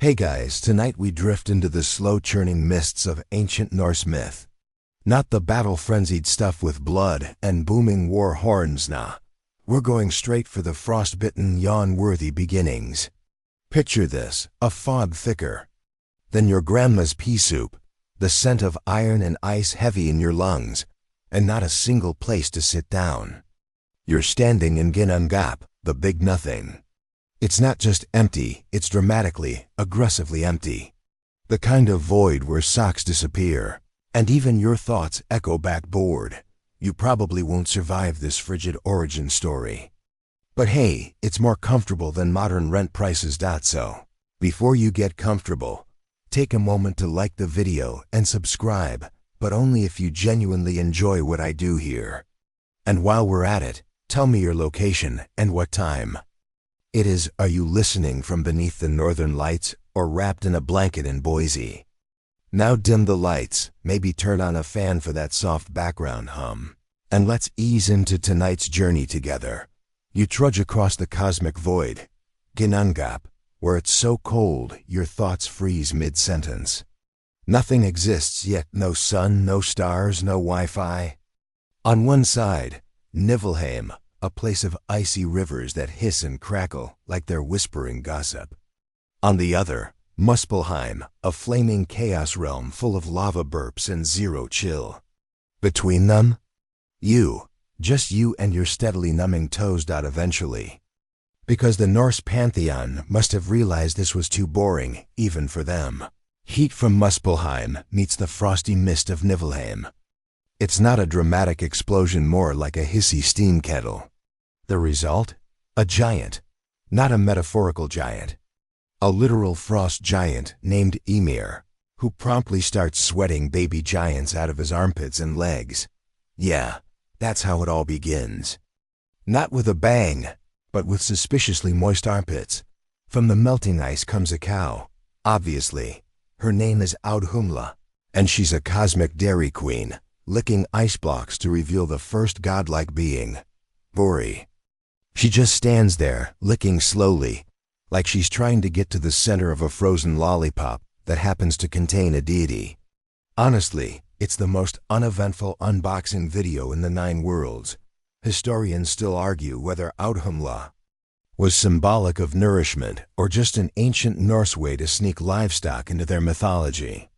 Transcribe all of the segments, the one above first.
Hey guys, tonight we drift into the slow-churning mists of ancient Norse myth. Not the battle-frenzied stuff with blood and booming war horns, nah. We're going straight for the frost-bitten, yawn-worthy beginnings. Picture this, a fog thicker than your grandma's pea soup, the scent of iron and ice heavy in your lungs, and not a single place to sit down. You're standing in Ginnungagap, the big nothing. It's not just empty, it's dramatically, aggressively empty. The kind of void where socks disappear, and even your thoughts echo back bored. You probably won't survive this frigid origin story. But hey, it's more comfortable than modern rent prices. So, before you get comfortable, take a moment to like the video and subscribe, but only if you genuinely enjoy what I do here. And while we're at it, tell me your location and what time it is. Are you listening from beneath the northern lights or wrapped in a blanket in Boise? Now dim the lights, maybe turn on a fan for that soft background hum, and let's ease into tonight's journey together. You trudge across the cosmic void, Ginnungagap, where it's so cold your thoughts freeze mid-sentence. Nothing exists yet, no sun, no stars, no Wi-Fi. On one side, Niflheim, a place of icy rivers that hiss and crackle like they're whispering gossip. On the other, Muspelheim, a flaming chaos realm full of lava burps and zero chill. Between them, you, just you and your steadily numbing toes. Eventually. Because the Norse pantheon must have realized this was too boring, even for them. Heat from Muspelheim meets the frosty mist of Niflheim. It's not a dramatic explosion, more like a hissy steam kettle. The result? A giant. Not a metaphorical giant. A literal frost giant named Ymir, who promptly starts sweating baby giants out of his armpits and legs. Yeah, that's how it all begins. Not with a bang, but with suspiciously moist armpits. From the melting ice comes a cow, obviously. Her name is Audhumla, and she's a cosmic dairy queen, licking ice blocks to reveal the first godlike being, Buri. She just stands there, licking slowly, like she's trying to get to the center of a frozen lollipop that happens to contain a deity. Honestly, it's the most uneventful unboxing video in the 9 worlds. Historians still argue whether Audhumla was symbolic of nourishment or just an ancient Norse way to sneak livestock into their mythology.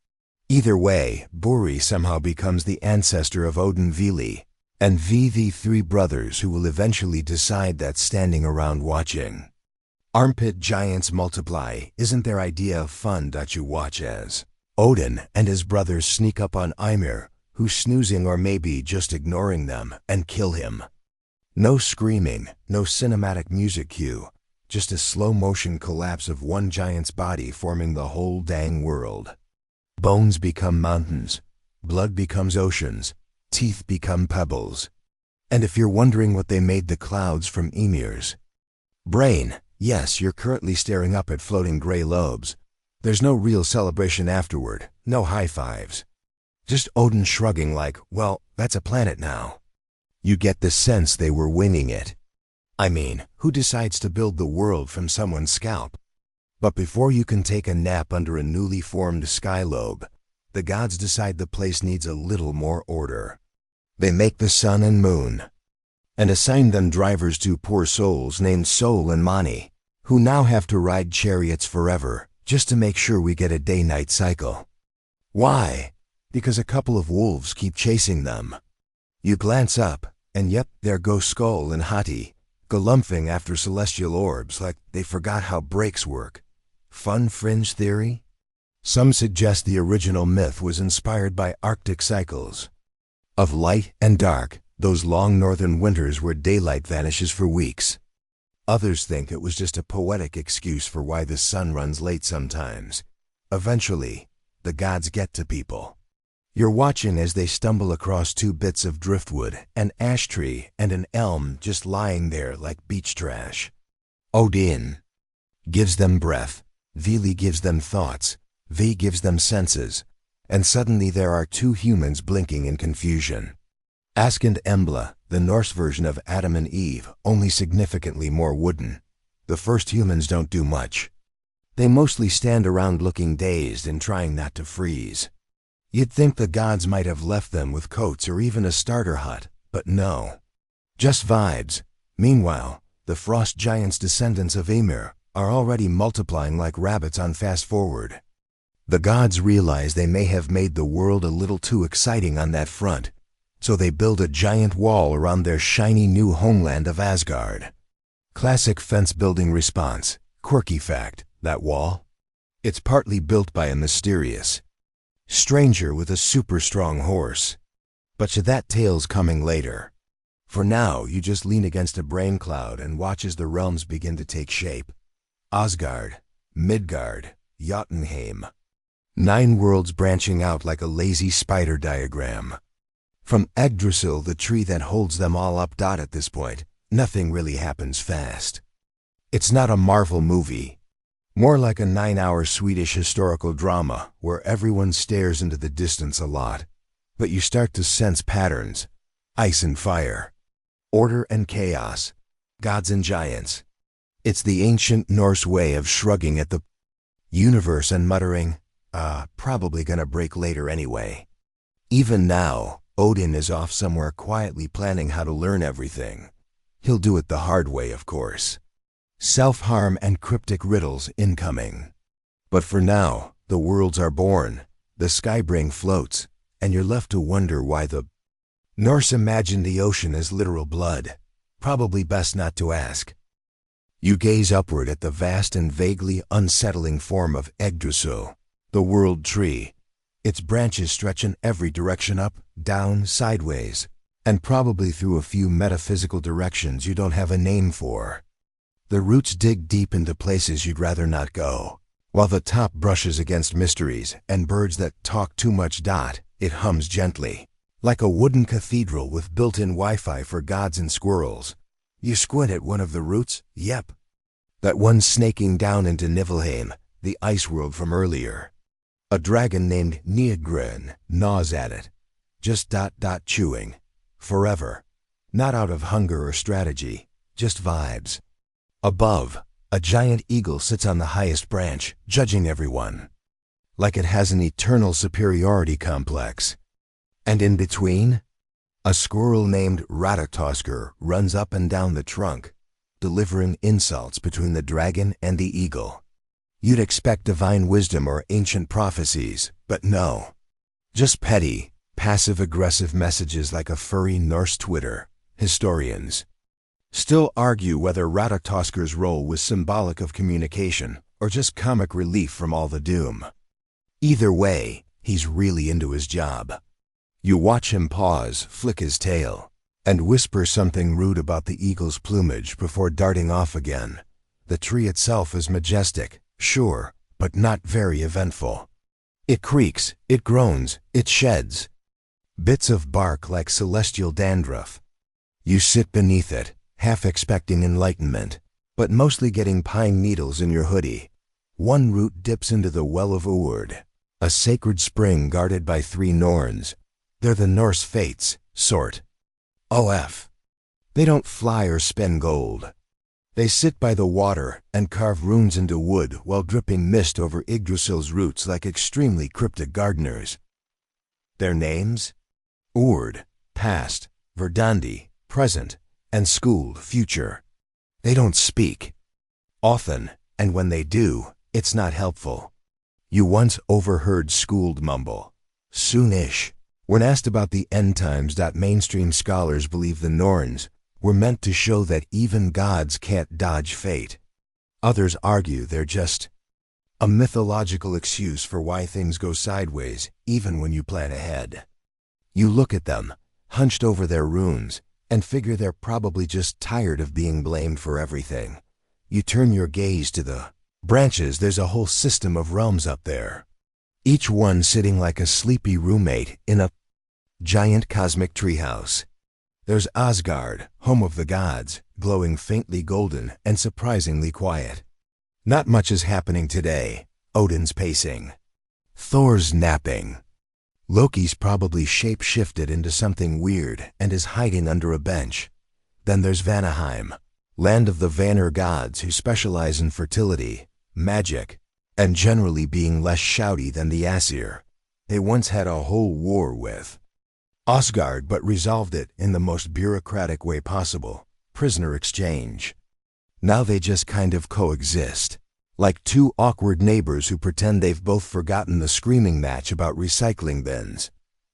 Either way, Buri somehow becomes the ancestor of Odin, Vili, and the 3 brothers who will eventually decide that standing around watching armpit giants multiply isn't their idea of fun. You watch as Odin and his brothers sneak up on Ymir, who's snoozing or maybe just ignoring them, and kill him. No screaming, no cinematic music cue, just a slow-motion collapse of one giant's body forming the whole dang world. Bones become mountains, blood becomes oceans, teeth become pebbles. And if you're wondering what they made the clouds from Ymir's brain, yes, you're currently staring up at floating gray lobes. There's no real celebration afterward, no high fives. Just Odin shrugging like, well, that's a planet now. You get the sense they were winging it. I mean, who decides to build the world from someone's scalp? But before you can take a nap under a newly formed sky lobe, the gods decide the place needs a little more order. They make the sun and moon, and assign them drivers, 2 poor souls named Sol and Mani, who now have to ride chariots forever, just to make sure we get a day-night cycle. Why? Because a couple of wolves keep chasing them. You glance up, and yep, there go Skull and Hati, galumphing after celestial orbs like they forgot how brakes work. Fun fringe theory? Some suggest the original myth was inspired by Arctic cycles of light and dark, those long northern winters where daylight vanishes for weeks. Others think it was just a poetic excuse for why the sun runs late sometimes. Eventually, the gods get to people. You're watching as they stumble across 2 bits of driftwood, an ash tree and an elm just lying there like beach trash. Odin gives them breath, Vili gives them thoughts, Ve gives them senses, and suddenly there are 2 humans blinking in confusion. Ask and Embla, the Norse version of Adam and Eve, only significantly more wooden. The first humans don't do much. They mostly stand around looking dazed and trying not to freeze. You'd think the gods might have left them with coats or even a starter hut, but no. Just vibes. Meanwhile, the frost giants' descendants of Ymir are already multiplying like rabbits on fast forward. The gods realize they may have made the world a little too exciting on that front, so they build a giant wall around their shiny new homeland of Asgard. Classic fence-building response. Quirky fact, that wall? It's partly built by a mysterious stranger with a super strong horse. But to that tale's coming later. For now, you just lean against a brain cloud and watch as the realms begin to take shape. Asgard, Midgard, Jotunheim. 9 worlds branching out like a lazy spider diagram. From Yggdrasil, the tree that holds them all up. At this point, nothing really happens fast. It's not a Marvel movie. More like a 9-hour Swedish historical drama where everyone stares into the distance a lot. But you start to sense patterns. Ice and fire. Order and chaos. Gods and giants. It's the ancient Norse way of shrugging at the universe and muttering, probably gonna break later anyway. Even now, Odin is off somewhere quietly planning how to learn everything. He'll do it the hard way, of course. Self-harm and cryptic riddles incoming. But for now, the worlds are born, the Skybring floats, and you're left to wonder why the Norse imagined the ocean as literal blood. Probably best not to ask. You gaze upward at the vast and vaguely unsettling form of Yggdrasil, the world tree. Its branches stretch in every direction, up, down, sideways, and probably through a few metaphysical directions you don't have a name for. The roots dig deep into places you'd rather not go, while the top brushes against mysteries and birds that talk too much. It hums gently, like a wooden cathedral with built-in Wi-Fi for gods and squirrels. You squint at one of the roots, yep. That one snaking down into Niflheim, the ice world from earlier. A dragon named Nygren gnaws at it, just chewing. Forever. Not out of hunger or strategy, just vibes. Above, a giant eagle sits on the highest branch, judging everyone. Like it has an eternal superiority complex. And in between, a squirrel named Ratatoskr runs up and down the trunk, delivering insults between the dragon and the eagle. You'd expect divine wisdom or ancient prophecies, but no. Just petty, passive-aggressive messages like a furry Norse Twitter. Historians still argue whether Ratatoskr's role was symbolic of communication or just comic relief from all the doom. Either way, he's really into his job. You watch him pause, flick his tail, and whisper something rude about the eagle's plumage before darting off again. The tree itself is majestic, sure, but not very eventful. It creaks, it groans, it sheds. Bits of bark like celestial dandruff. You sit beneath it, half expecting enlightenment, but mostly getting pine needles in your hoodie. One root dips into the Well of Urd, a sacred spring guarded by 3 Norns. They're the Norse fates, sort. OF. They don't fly or spin gold. They sit by the water and carve runes into wood while dripping mist over Yggdrasil's roots like extremely cryptic gardeners. Their names? Urd, past, Verdandi, present, and Skuld, future. They don't speak. Often, and when they do, it's not helpful. You once overheard Skuld mumble, soonish, when asked about the end times. Mainstream scholars believe the Norns were meant to show that even gods can't dodge fate. Others argue they're just a mythological excuse for why things go sideways, even when you plan ahead. You look at them, hunched over their runes, and figure they're probably just tired of being blamed for everything. You turn your gaze to the branches. There's a whole system of realms up there, each one sitting like a sleepy roommate in a giant cosmic treehouse. There's Asgard, home of the gods, glowing faintly golden and surprisingly quiet. Not much is happening today. Odin's pacing. Thor's napping. Loki's probably shape-shifted into something weird and is hiding under a bench. Then there's Vanaheim, land of the Vanir gods who specialize in fertility, magic, and generally being less shouty than the Aesir they once had a whole war with. Asgard but resolved it in the most bureaucratic way possible, prisoner exchange. Now they just kind of coexist, like two awkward neighbors who pretend they've both forgotten the screaming match about recycling bins.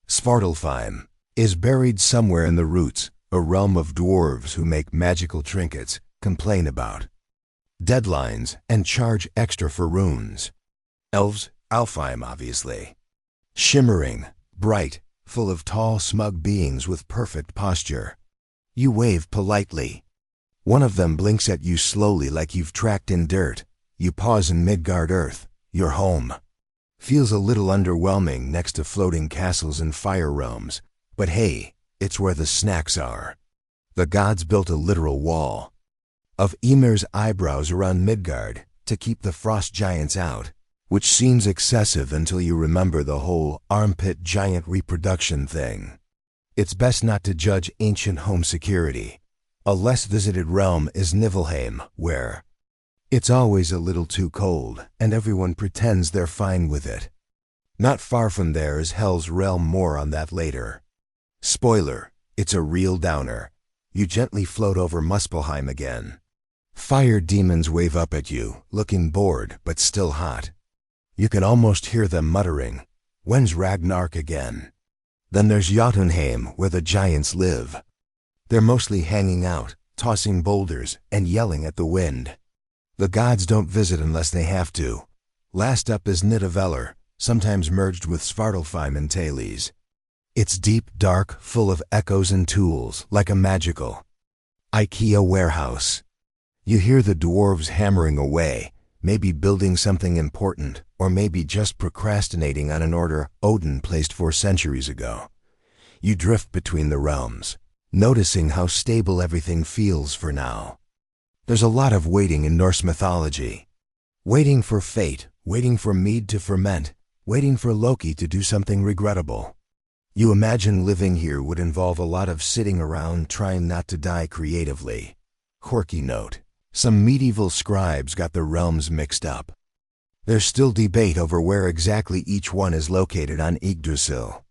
Svartalfheim is buried somewhere in the roots, a realm of dwarves who make magical trinkets, complain about deadlines, and charge extra for runes. Elves, Alfheim obviously. Shimmering, bright, full of tall, smug beings with perfect posture. You wave politely. One of them blinks at you slowly like you've tracked in dirt. You pause in Midgard Earth, your home. Feels a little underwhelming next to floating castles and fire realms, but hey, it's where the snacks are. The gods built a literal wall of Ymir's eyebrows around Midgard to keep the frost giants out, which seems excessive until you remember the whole armpit giant reproduction thing. It's best not to judge ancient home security. A less visited realm is Niflheim, where it's always a little too cold, and everyone pretends they're fine with it. Not far from there is Hell's realm, more on that later. Spoiler, it's a real downer. You gently float over Muspelheim again. Fire demons wave up at you, looking bored but still hot. You can almost hear them muttering, "When's Ragnarok again?" Then there's Jotunheim, where the giants live. They're mostly hanging out, tossing boulders, and yelling at the wind. The gods don't visit unless they have to. Last up is Nidavellir, sometimes merged with Svartalfheim and Thales. It's deep, dark, full of echoes and tools, like a magical IKEA warehouse. You hear the dwarves hammering away, maybe building something important, or maybe just procrastinating on an order Odin placed 4 centuries ago. You drift between the realms, noticing how stable everything feels for now. There's a lot of waiting in Norse mythology. Waiting for fate, waiting for mead to ferment, waiting for Loki to do something regrettable. You imagine living here would involve a lot of sitting around trying not to die creatively. Quirky note: some medieval scribes got the realms mixed up. There's still debate over where exactly each one is located on Yggdrasil.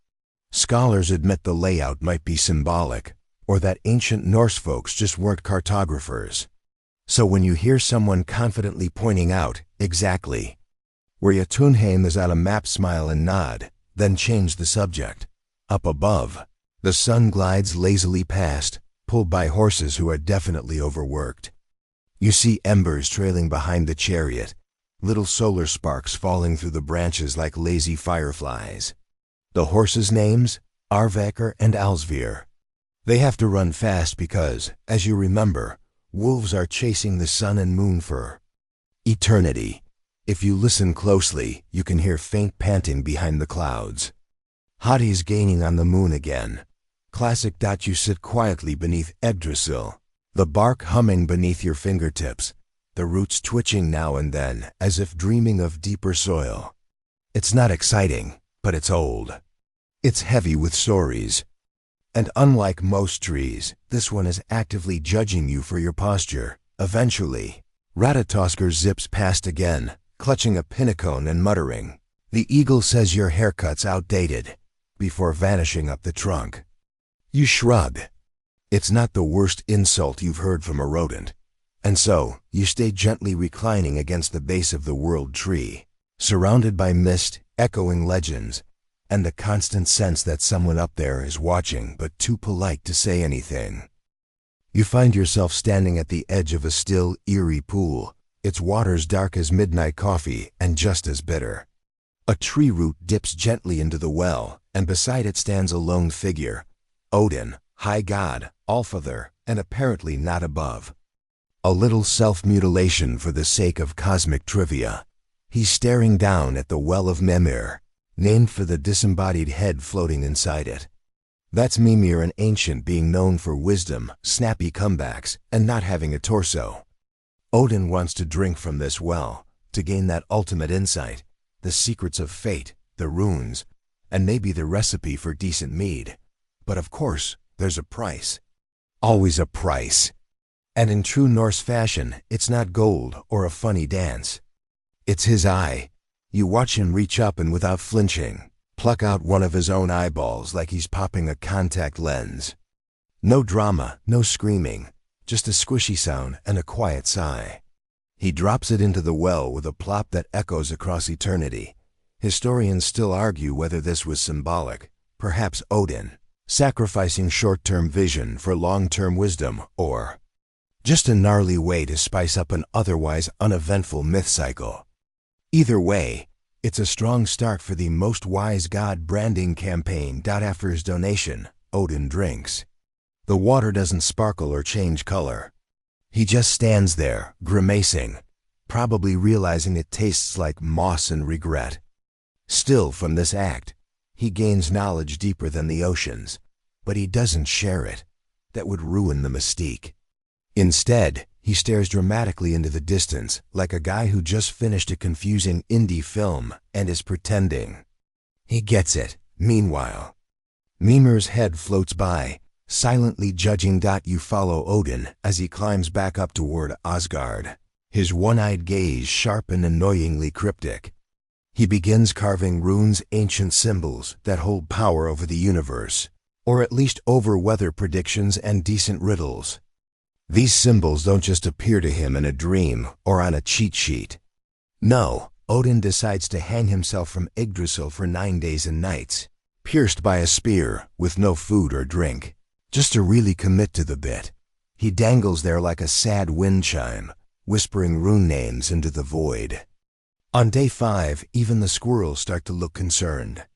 Scholars admit the layout might be symbolic, or that ancient Norse folks just weren't cartographers. So when you hear someone confidently pointing out, exactly where Jotunheim is on a map, smile and nod, then change the subject. Up above, the sun glides lazily past, pulled by horses who are definitely overworked. You see embers trailing behind the chariot, little solar sparks falling through the branches like lazy fireflies. The horses' names? Arvakr and Alsvir. They have to run fast because, as you remember, wolves are chasing the sun and moon for eternity. If you listen closely, you can hear faint panting behind the clouds. Hati's gaining on the moon again. Classic. You sit quietly beneath Yggdrasil, the bark humming beneath your fingertips, the roots twitching now and then as if dreaming of deeper soil. It's not exciting, but it's old. It's heavy with stories. And unlike most trees, this one is actively judging you for your posture. Eventually, Ratatoskr zips past again, clutching a pinnacone and muttering, "The eagle says your haircut's outdated," before vanishing up the trunk. You shrug. It's not the worst insult you've heard from a rodent. And so, you stay gently reclining against the base of the world tree, surrounded by mist, echoing legends, and the constant sense that someone up there is watching but too polite to say anything. You find yourself standing at the edge of a still, eerie pool, its waters dark as midnight coffee and just as bitter. A tree root dips gently into the well, and beside it stands a lone figure. Odin, high god, Allfather, and apparently not above. A little self-mutilation for the sake of cosmic trivia. He's staring down at the Well of Mimir, named for the disembodied head floating inside it. That's Mimir, an ancient being known for wisdom, snappy comebacks, and not having a torso. Odin wants to drink from this well, to gain that ultimate insight, the secrets of fate, the runes, and maybe the recipe for decent mead. But of course, there's a price. Always a price. And in true Norse fashion, it's not gold or a funny dance. It's his eye. You watch him reach up and without flinching, pluck out one of his own eyeballs like he's popping a contact lens. No drama, no screaming, just a squishy sound and a quiet sigh. He drops it into the well with a plop that echoes across eternity. Historians still argue whether this was symbolic, perhaps Odin, sacrificing short-term vision for long-term wisdom, or just a gnarly way to spice up an otherwise uneventful myth cycle. Either way, it's a strong start for the Most Wise God branding campaign. After his donation, Odin drinks. The water doesn't sparkle or change color. He just stands there, grimacing, probably realizing it tastes like moss and regret. Still, from this act, he gains knowledge deeper than the oceans, but he doesn't share it. That would ruin the mystique. Instead, he stares dramatically into the distance, like a guy who just finished a confusing indie film and is pretending he gets it. Meanwhile, Mimir's head floats by, silently judging. You follow Odin as he climbs back up toward Asgard, his one-eyed gaze sharp and annoyingly cryptic. He begins carving runes, ancient symbols that hold power over the universe, or at least over weather predictions and decent riddles. These symbols don't just appear to him in a dream or on a cheat sheet. No, Odin decides to hang himself from Yggdrasil for 9 days and nights, pierced by a spear, with no food or drink. Just to really commit to the bit, he dangles there like a sad wind chime, whispering rune names into the void. On day 5, even the squirrels start to look concerned.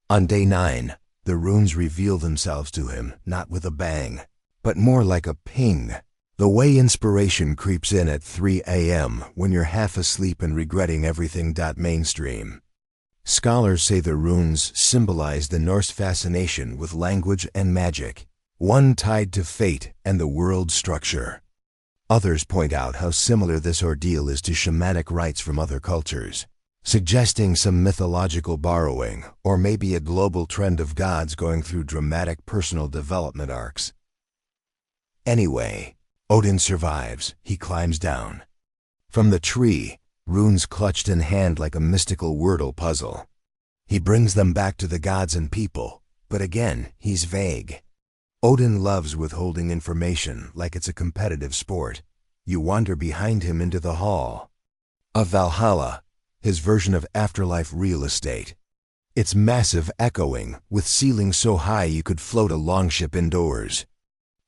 On day 9, the runes reveal themselves to him, not with a bang, but more like a ping. The way inspiration creeps in at 3 a.m. when you're half asleep and regretting everything. Mainstream scholars say the runes symbolize the Norse fascination with language and magic, one tied to fate and the world's structure. Others point out how similar this ordeal is to shamanic rites from other cultures, suggesting some mythological borrowing, or maybe a global trend of gods going through dramatic personal development arcs. Anyway, Odin survives. He climbs down from the tree, runes clutched in hand like a mystical Wordle puzzle. He brings them back to the gods and people, but again, he's vague. Odin loves withholding information like it's a competitive sport. You wander behind him into the hall of Valhalla, his version of afterlife real estate. It's massive, echoing, with ceilings so high you could float a longship indoors.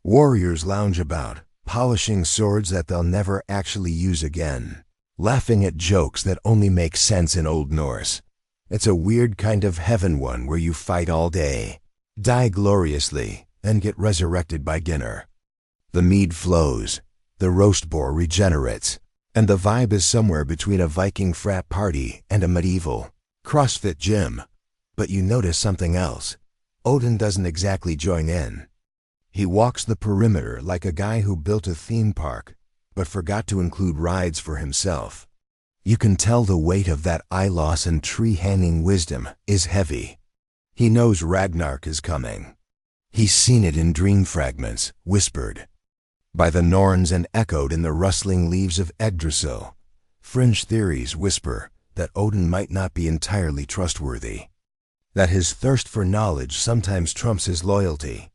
Warriors lounge about, polishing swords that they'll never actually use again, laughing at jokes that only make sense in Old Norse. It's a weird kind of heaven one where you fight all day, die gloriously, and get resurrected by dinner. The mead flows, the roast boar regenerates, and the vibe is somewhere between a Viking frat party and a medieval CrossFit gym. But you notice something else. Odin doesn't exactly join in. He walks the perimeter like a guy who built a theme park, but forgot to include rides for himself. You can tell the weight of that eye loss and tree-hanging wisdom is heavy. He knows Ragnarok is coming. He's seen it in dream fragments, whispered by the Norns and echoed in the rustling leaves of Yggdrasil. Fringe theories whisper that Odin might not be entirely trustworthy, that his thirst for knowledge sometimes trumps his loyalty,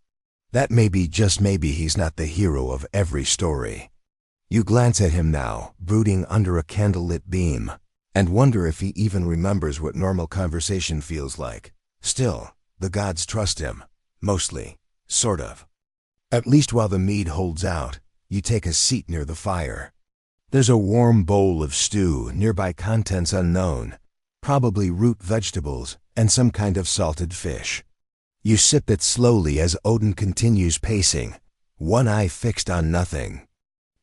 that maybe, just maybe, he's not the hero of every story. You glance at him now, brooding under a candlelit beam, and wonder if he even remembers what normal conversation feels like. Still, the gods trust him. Mostly. Sort of. At least while the mead holds out, you take a seat near the fire. There's a warm bowl of stew, nearby contents unknown, probably root vegetables, and some kind of salted fish. You sip it slowly as Odin continues pacing, one eye fixed on nothing,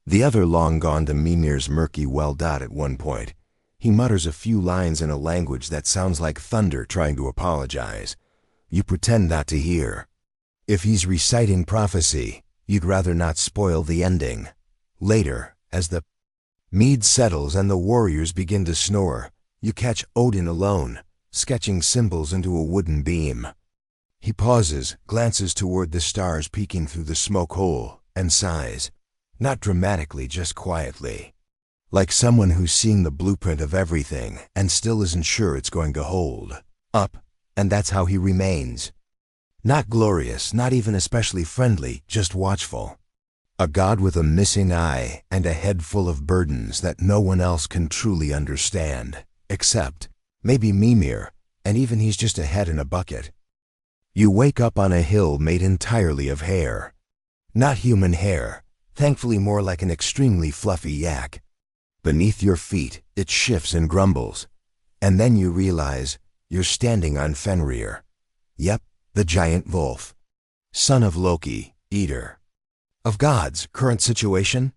the other long gone to Mimir's murky well. At one point, he mutters a few lines in a language that sounds like thunder trying to apologize. You pretend not to hear. If he's reciting prophecy, you'd rather not spoil the ending. Later, as the mead settles and the warriors begin to snore, you catch Odin alone, sketching symbols into a wooden beam. He pauses, glances toward the stars peeking through the smoke hole, and sighs. Not dramatically, just quietly. Like someone who's seen the blueprint of everything and still isn't sure it's going to hold up, and that's how he remains. Not glorious, not even especially friendly, just watchful. A god with a missing eye and a head full of burdens that no one else can truly understand, except maybe Mimir, and even he's just a head in a bucket. You wake up on a hill made entirely of hair. Not human hair, thankfully more like an extremely fluffy yak. Beneath your feet, it shifts and grumbles, and then you realize you're standing on Fenrir. Yep, the giant wolf. Son of Loki, eater of gods. Current situation?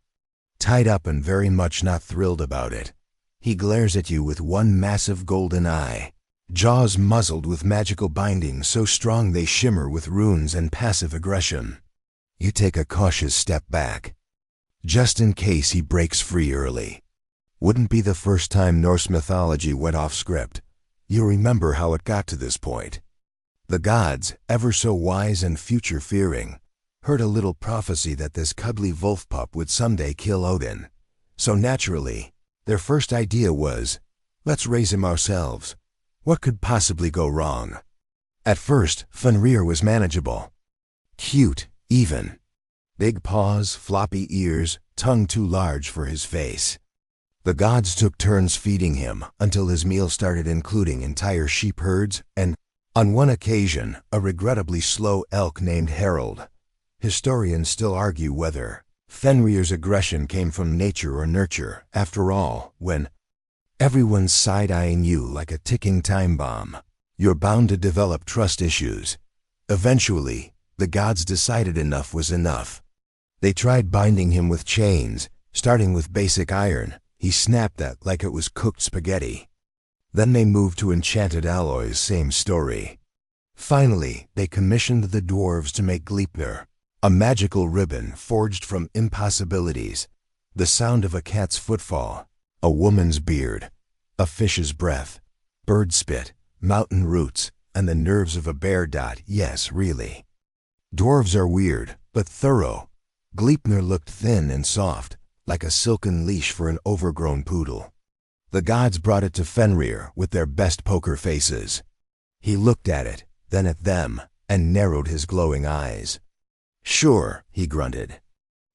Tied up and very much not thrilled about it. He glares at you with one massive golden eye, jaws muzzled with magical bindings so strong they shimmer with runes and passive aggression. You take a cautious step back, just in case he breaks free early. Wouldn't be the first time Norse mythology went off script. You remember how it got to this point. The gods, ever so wise and future-fearing, heard a little prophecy that this cuddly wolf pup would someday kill Odin. So naturally, their first idea was, let's raise him ourselves. What could possibly go wrong? At first, Fenrir was manageable. Cute, even. Big paws, floppy ears, tongue too large for his face. The gods took turns feeding him until his meal started including entire sheep herds and, on one occasion, a regrettably slow elk named Harold. Historians still argue whether Fenrir's aggression came from nature or nurture. After all, when everyone's side-eyeing you like a ticking time bomb, you're bound to develop trust issues. Eventually, the gods decided enough was enough. They tried binding him with chains, starting with basic iron. He snapped that like it was cooked spaghetti. Then they moved to enchanted alloys, same story. Finally, they commissioned the dwarves to make Gleipnir, a magical ribbon forged from impossibilities, the sound of a cat's footfall, a woman's beard, a fish's breath, bird spit, mountain roots, and the nerves of a bear. Yes, really. Dwarves are weird, but thorough. Gleipnir looked thin and soft, like a silken leash for an overgrown poodle. The gods brought it to Fenrir with their best poker faces. He looked at it, then at them, and narrowed his glowing eyes. Sure, he grunted.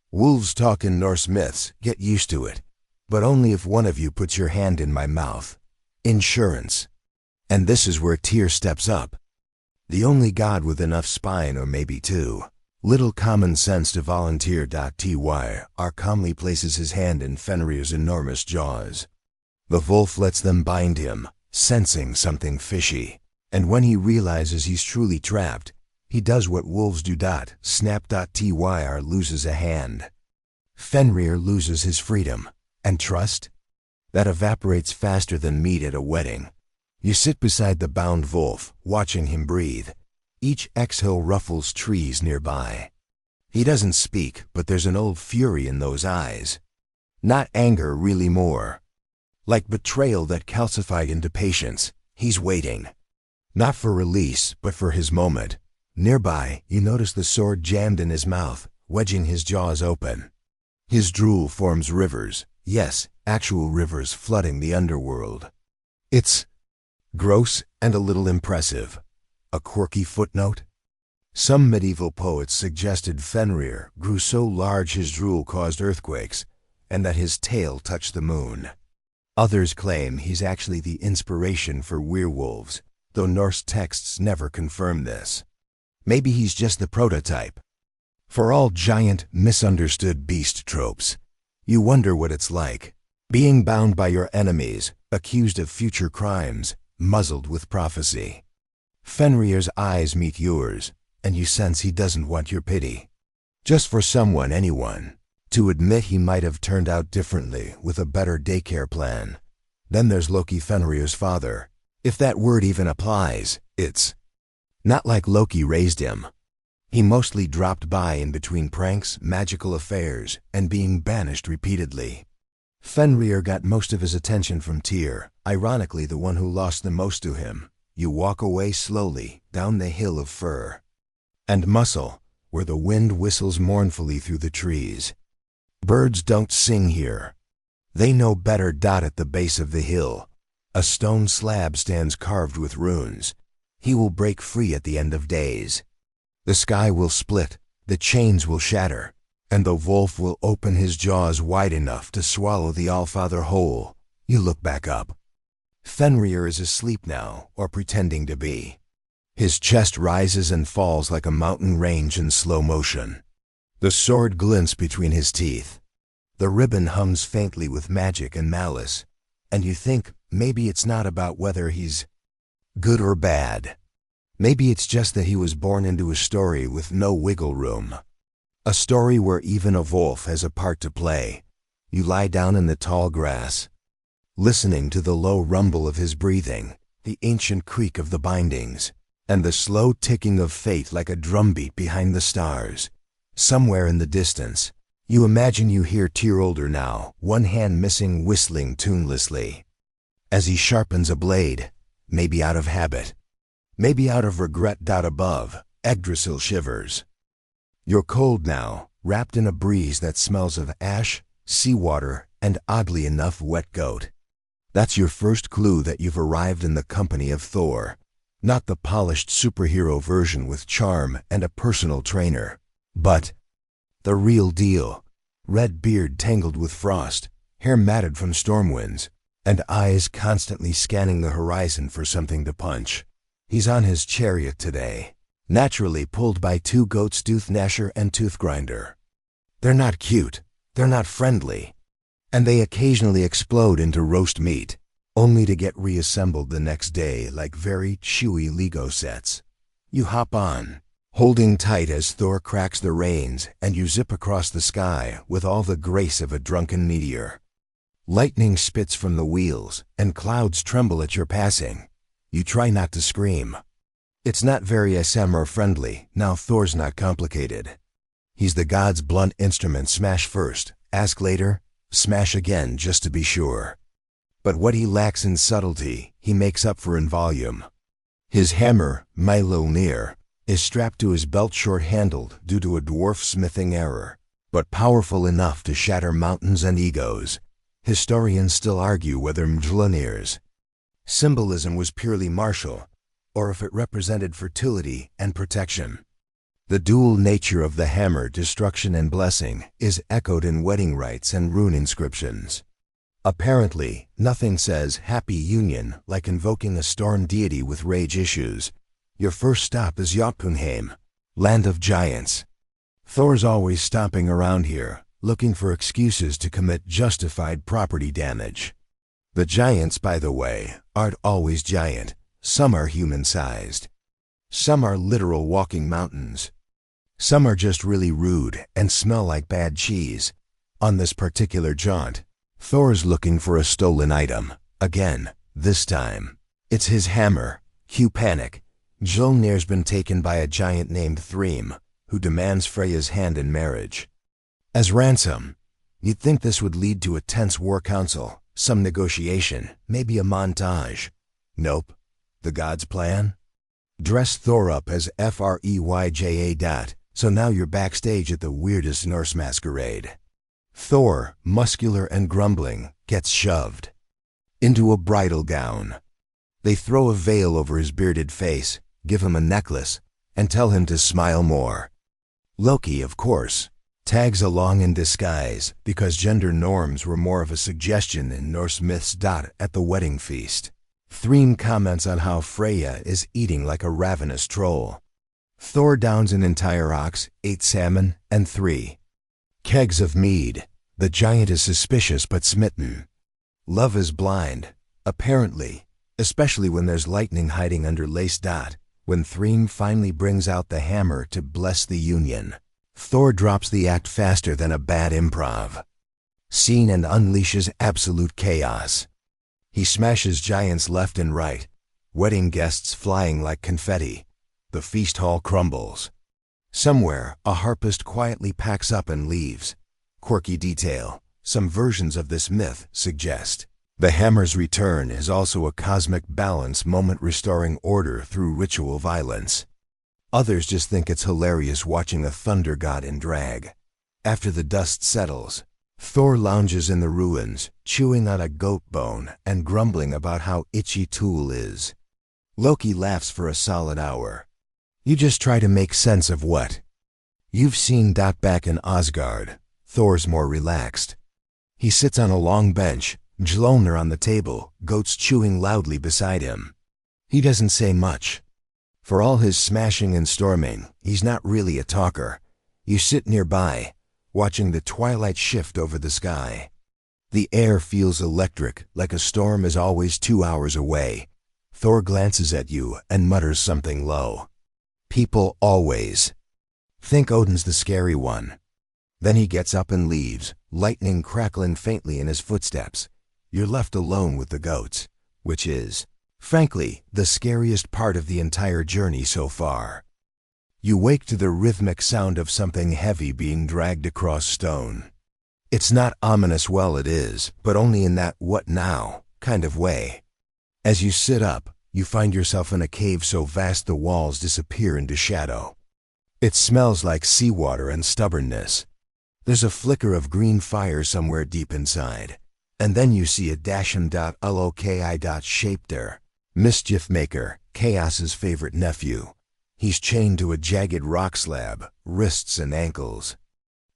Wolves talk in Norse myths, get used to it. But only if one of you puts your hand in my mouth. Insurance. And this is where Tyr steps up. The only god with enough spine, or maybe two, little common sense to volunteer. Tyr calmly places his hand in Fenrir's enormous jaws. The wolf lets them bind him, sensing something fishy. And when he realizes he's truly trapped, he does what wolves do. Snap. Tyr loses a hand. Fenrir loses his freedom. And trust? That evaporates faster than meat at a wedding. You sit beside the bound wolf, watching him breathe. Each exhale ruffles trees nearby. He doesn't speak, but there's an old fury in those eyes. Not anger, really more. Like betrayal that calcified into patience. He's waiting. Not for release, but for his moment. Nearby, you notice the sword jammed in his mouth, wedging his jaws open. His drool forms rivers. Yes, actual rivers flooding the underworld. It's gross and a little impressive. A quirky footnote? Some medieval poets suggested Fenrir grew so large his drool caused earthquakes, and that his tail touched the moon. Others claim he's actually the inspiration for werewolves, though Norse texts never confirm this. Maybe he's just the prototype. For all giant, misunderstood beast tropes, you wonder what it's like, being bound by your enemies, accused of future crimes, muzzled with prophecy. Fenrir's eyes meet yours, and you sense he doesn't want your pity. Just for someone, anyone, to admit he might have turned out differently with a better daycare plan. Then there's Loki, Fenrir's father. If that word even applies, it's not like Loki raised him. He mostly dropped by in between pranks, magical affairs, and being banished repeatedly. Fenrir got most of his attention from Tyr, ironically the one who lost the most to him. You walk away slowly, down the hill of fur and muscle, where the wind whistles mournfully through the trees. Birds don't sing here. They know better. At the base of the hill, a stone slab stands carved with runes. He will break free at the end of days. The sky will split, the chains will shatter, and the wolf will open his jaws wide enough to swallow the Allfather whole. You look back up. Fenrir is asleep now, or pretending to be. His chest rises and falls like a mountain range in slow motion. The sword glints between his teeth. The ribbon hums faintly with magic and malice, and you think maybe it's not about whether he's good or bad. Maybe it's just that he was born into a story with no wiggle room. A story where even a wolf has a part to play. You lie down in the tall grass, listening to the low rumble of his breathing, the ancient creak of the bindings, and the slow ticking of fate like a drumbeat behind the stars. Somewhere in the distance, you imagine you hear Tyrolder now, one hand missing, whistling tunelessly. As he sharpens a blade, maybe out of habit, maybe out of regret. Above, Yggdrasil shivers. You're cold now, wrapped in a breeze that smells of ash, seawater, and oddly enough wet goat. That's your first clue that you've arrived in the company of Thor. Not the polished superhero version with charm and a personal trainer, but the real deal. Red beard tangled with frost, hair matted from storm winds, and eyes constantly scanning the horizon for something to punch. He's on his chariot today, naturally pulled by two goats, Tooth Gnasher and Tooth Grinder. They're not cute, they're not friendly, and they occasionally explode into roast meat, only to get reassembled the next day like very chewy Lego sets. You hop on, holding tight as Thor cracks the reins, and you zip across the sky with all the grace of a drunken meteor. Lightning spits from the wheels, and clouds tremble at your passing. You try not to scream. It's not very ASMR friendly. Now Thor's not complicated. He's the god's blunt instrument. Smash first, ask later, smash again just to be sure. But what he lacks in subtlety, he makes up for in volume. His hammer, Mjolnir, is strapped to his belt, short-handled due to a dwarf smithing error, but powerful enough to shatter mountains and egos. Historians still argue whether Mjolnir's symbolism was purely martial, or if it represented fertility and protection. The dual nature of the hammer, destruction and blessing, is echoed in wedding rites and rune inscriptions. Apparently, nothing says happy union like invoking a storm deity with rage issues. Your first stop is Jotunheim, land of giants. Thor's always stomping around here, looking for excuses to commit justified property damage. The giants, by the way, aren't always giant. Some are human-sized. Some are literal walking mountains. Some are just really rude and smell like bad cheese. On this particular jaunt, Thor's looking for a stolen item. Again, this time. It's his hammer. Cue panic. Mjolnir's been taken by a giant named Thrym, who demands Freya's hand in marriage. As ransom, you'd think this would lead to a tense war council, some negotiation, maybe a montage. Nope. The god's plan? Dress Thor up as Freyja. So now you're backstage at the weirdest Norse masquerade. Thor, muscular and grumbling, gets shoved into a bridal gown. They throw a veil over his bearded face, give him a necklace, and tell him to smile more. Loki, of course, tags along in disguise because gender norms were more of a suggestion in Norse myths. At the wedding feast, Thrym comments on how Freya is eating like a ravenous troll. Thor downs an entire ox, 8 salmon, and 3 kegs of mead. The giant is suspicious but smitten. Love is blind, apparently, especially when there's lightning hiding under lace. When Thrym finally brings out the hammer to bless the union, Thor drops the act faster than a bad improv scene and unleashes absolute chaos. He smashes giants left and right, wedding guests flying like confetti. The feast hall crumbles. Somewhere, a harpist quietly packs up and leaves. Quirky detail. Some versions of this myth suggest the hammer's return is also a cosmic balance moment, restoring order through ritual violence. Others just think it's hilarious watching a thunder god in drag. After the dust settles, Thor lounges in the ruins, chewing on a goat bone and grumbling about how itchy Tool is. Loki laughs for a solid hour. You just try to make sense of what you've seen. Back in Asgard, Thor's more relaxed. He sits on a long bench, Mjolnir on the table, goats chewing loudly beside him. He doesn't say much. For all his smashing and storming, he's not really a talker. You sit nearby, watching the twilight shift over the sky. The air feels electric, like a storm is always 2 hours away. Thor glances at you and mutters something low. People always think Odin's the scary one. Then he gets up and leaves, lightning crackling faintly in his footsteps. You're left alone with the goats, which is, frankly, the scariest part of the entire journey so far. You wake to the rhythmic sound of something heavy being dragged across stone. It's not ominous, well it is, but only in that what now kind of way. As you sit up, you find yourself in a cave so vast the walls disappear into shadow. It smells like seawater and stubbornness. There's a flicker of green fire somewhere deep inside. And then you see a dashing Loki shaped there. Mischief Maker, Chaos's favorite nephew. He's chained to a jagged rock slab, wrists and ankles.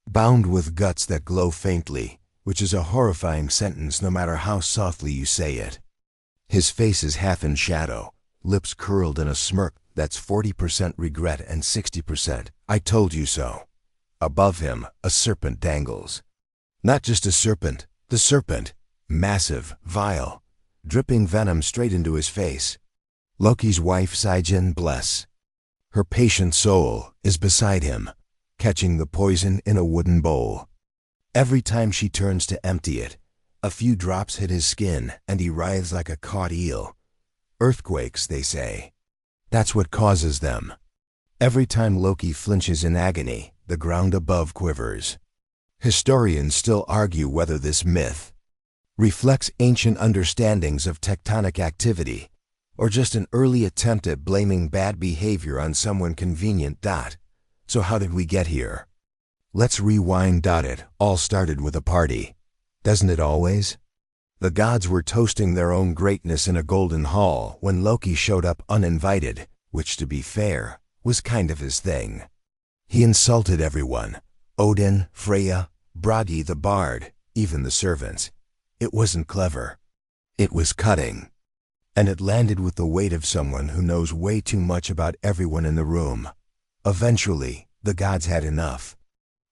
Bound with guts that glow faintly, which is a horrifying sentence no matter how softly you say it. His face is half in shadow, lips curled in a smirk that's 40% regret and 60% I told you so. Above him, a serpent dangles. Not just a serpent, the serpent, massive, vile, dripping venom straight into his face. Loki's wife Sijin Bless. Her patient soul is beside him, catching the poison in a wooden bowl. Every time she turns to empty it, a few drops hit his skin and he writhes like a caught eel. Earthquakes, they say. That's what causes them. Every time Loki flinches in agony, the ground above quivers. Historians still argue whether this myth reflects ancient understandings of tectonic activity, or just an early attempt at blaming bad behavior on someone convenient. So how did we get here? Let's rewind. It all started with a party. Doesn't it always? The gods were toasting their own greatness in a golden hall when Loki showed up uninvited, which, to be fair, was kind of his thing. He insulted everyone. Odin, Freya, Bragi the bard, even the servants. It wasn't clever. It was cutting. And it landed with the weight of someone who knows way too much about everyone in the room. Eventually, the gods had enough.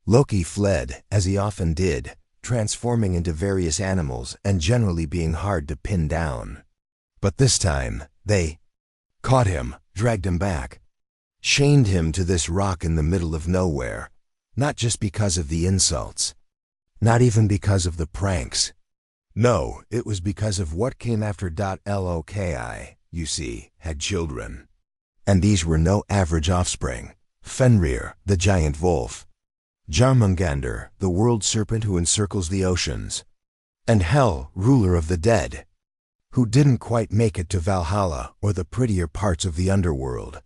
Loki fled, as he often did, transforming into various animals and generally being hard to pin down. But this time, they caught him, dragged him back, chained him to this rock in the middle of nowhere, not just because of the insults, not even because of the pranks. No, it was because of what came after. Loki, you see, had children. And these were no average offspring. Fenrir, the giant wolf. Jormungandr, the world serpent who encircles the oceans. And Hel, ruler of the dead, who didn't quite make it to Valhalla or the prettier parts of the underworld.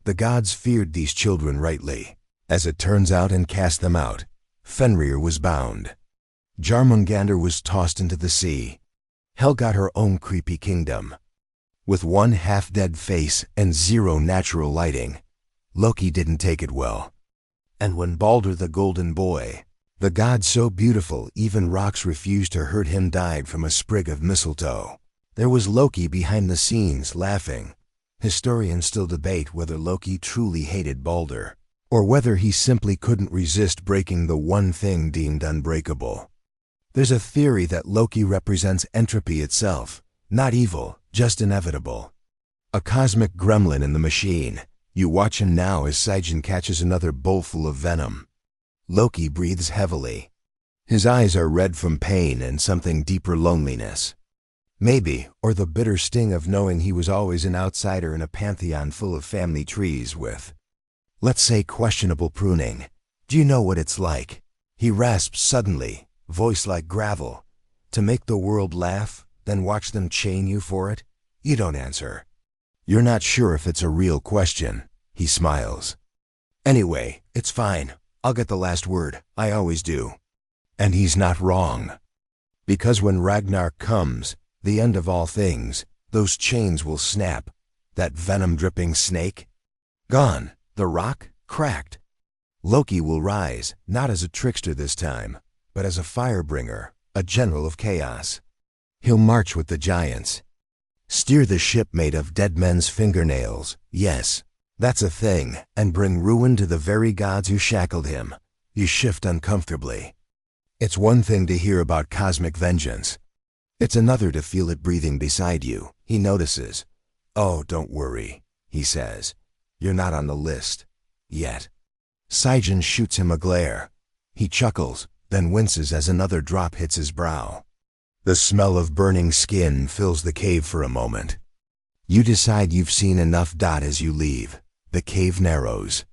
The gods feared these children rightly, as it turns out, and cast them out. Fenrir was bound. Jormungandr was tossed into the sea. Hel got her own creepy kingdom. With one half-dead face and zero natural lighting, Loki didn't take it well. And when Baldur the golden boy, the god so beautiful even rocks refused to hurt him, died from a sprig of mistletoe, there was Loki behind the scenes laughing. Historians still debate whether Loki truly hated Baldur, or whether he simply couldn't resist breaking the one thing deemed unbreakable. There's a theory that Loki represents entropy itself, not evil, just inevitable. A cosmic gremlin in the machine. You watch him now as Sijin catches another bowlful of venom. Loki breathes heavily. His eyes are red from pain and something deeper, loneliness. Maybe, or the bitter sting of knowing he was always an outsider in a pantheon full of family trees with, let's say, questionable pruning. Do you know what it's like? He rasps suddenly, voice like gravel. To make the world laugh, then watch them chain you for it? You don't answer. You're not sure if it's a real question. He smiles. Anyway, it's fine. I'll get the last word. I always do. And he's not wrong. Because when Ragnarok comes, the end of all things, those chains will snap. That venom-dripping snake? Gone. The rock? Cracked. Loki will rise, not as a trickster this time, but as a firebringer, a general of chaos. He'll march with the giants. Steer the ship made of dead men's fingernails, yes, that's a thing, and bring ruin to the very gods who shackled him. You shift uncomfortably. It's one thing to hear about cosmic vengeance. It's another to feel it breathing beside you. He notices. Oh, don't worry, he says. You're not on the list. Yet. Saijan shoots him a glare. He chuckles, then winces as another drop hits his brow. The smell of burning skin fills the cave for a moment. You decide you've seen enough. As you leave, the cave narrows.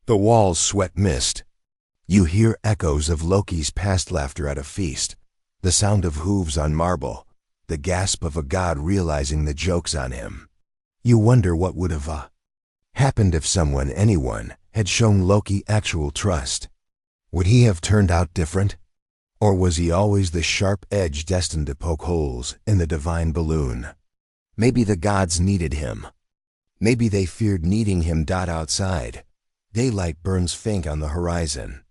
The walls sweat mist. You hear echoes of Loki's past laughter at a feast, the sound of hooves on marble, the gasp of a god realizing the joke's on him. You wonder what would have happened if anyone, had shown Loki actual trust. Would he have turned out different? Or was he always the sharp edge destined to poke holes in the divine balloon? Maybe the gods needed him. Maybe they feared needing him. Outside, daylight burns faint on the horizon.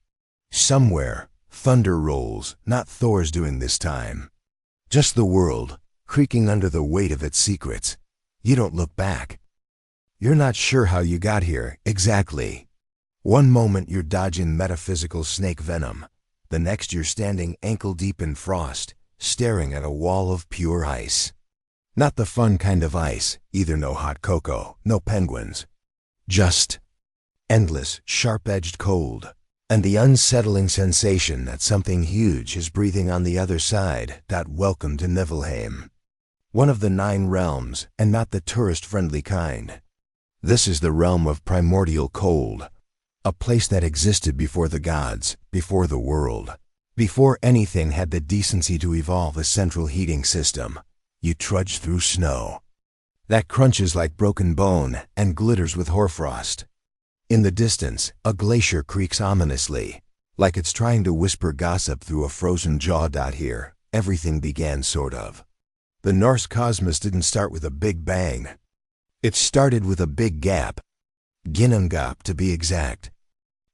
Somewhere, thunder rolls, not Thor's doing this time. Just the world, creaking under the weight of its secrets. You don't look back. You're not sure how you got here, exactly. One moment you're dodging metaphysical snake venom. The next you're standing ankle-deep in frost, staring at a wall of pure ice. Not the fun kind of ice, either no hot cocoa, no penguins. Just endless, sharp-edged cold, and the unsettling sensation that something huge is breathing on the other side. Welcome to Niflheim. One of the 9 realms, and not the tourist-friendly kind. This is the realm of primordial cold. A place that existed before the gods, before the world, before anything had the decency to evolve a central heating system. You trudge through snow that crunches like broken bone and glitters with hoarfrost. In the distance, a glacier creaks ominously, like it's trying to whisper gossip through a frozen jaw. Here, everything began sort of. The Norse cosmos didn't start with a big bang. It started with a big gap. Ginnungap, to be exact.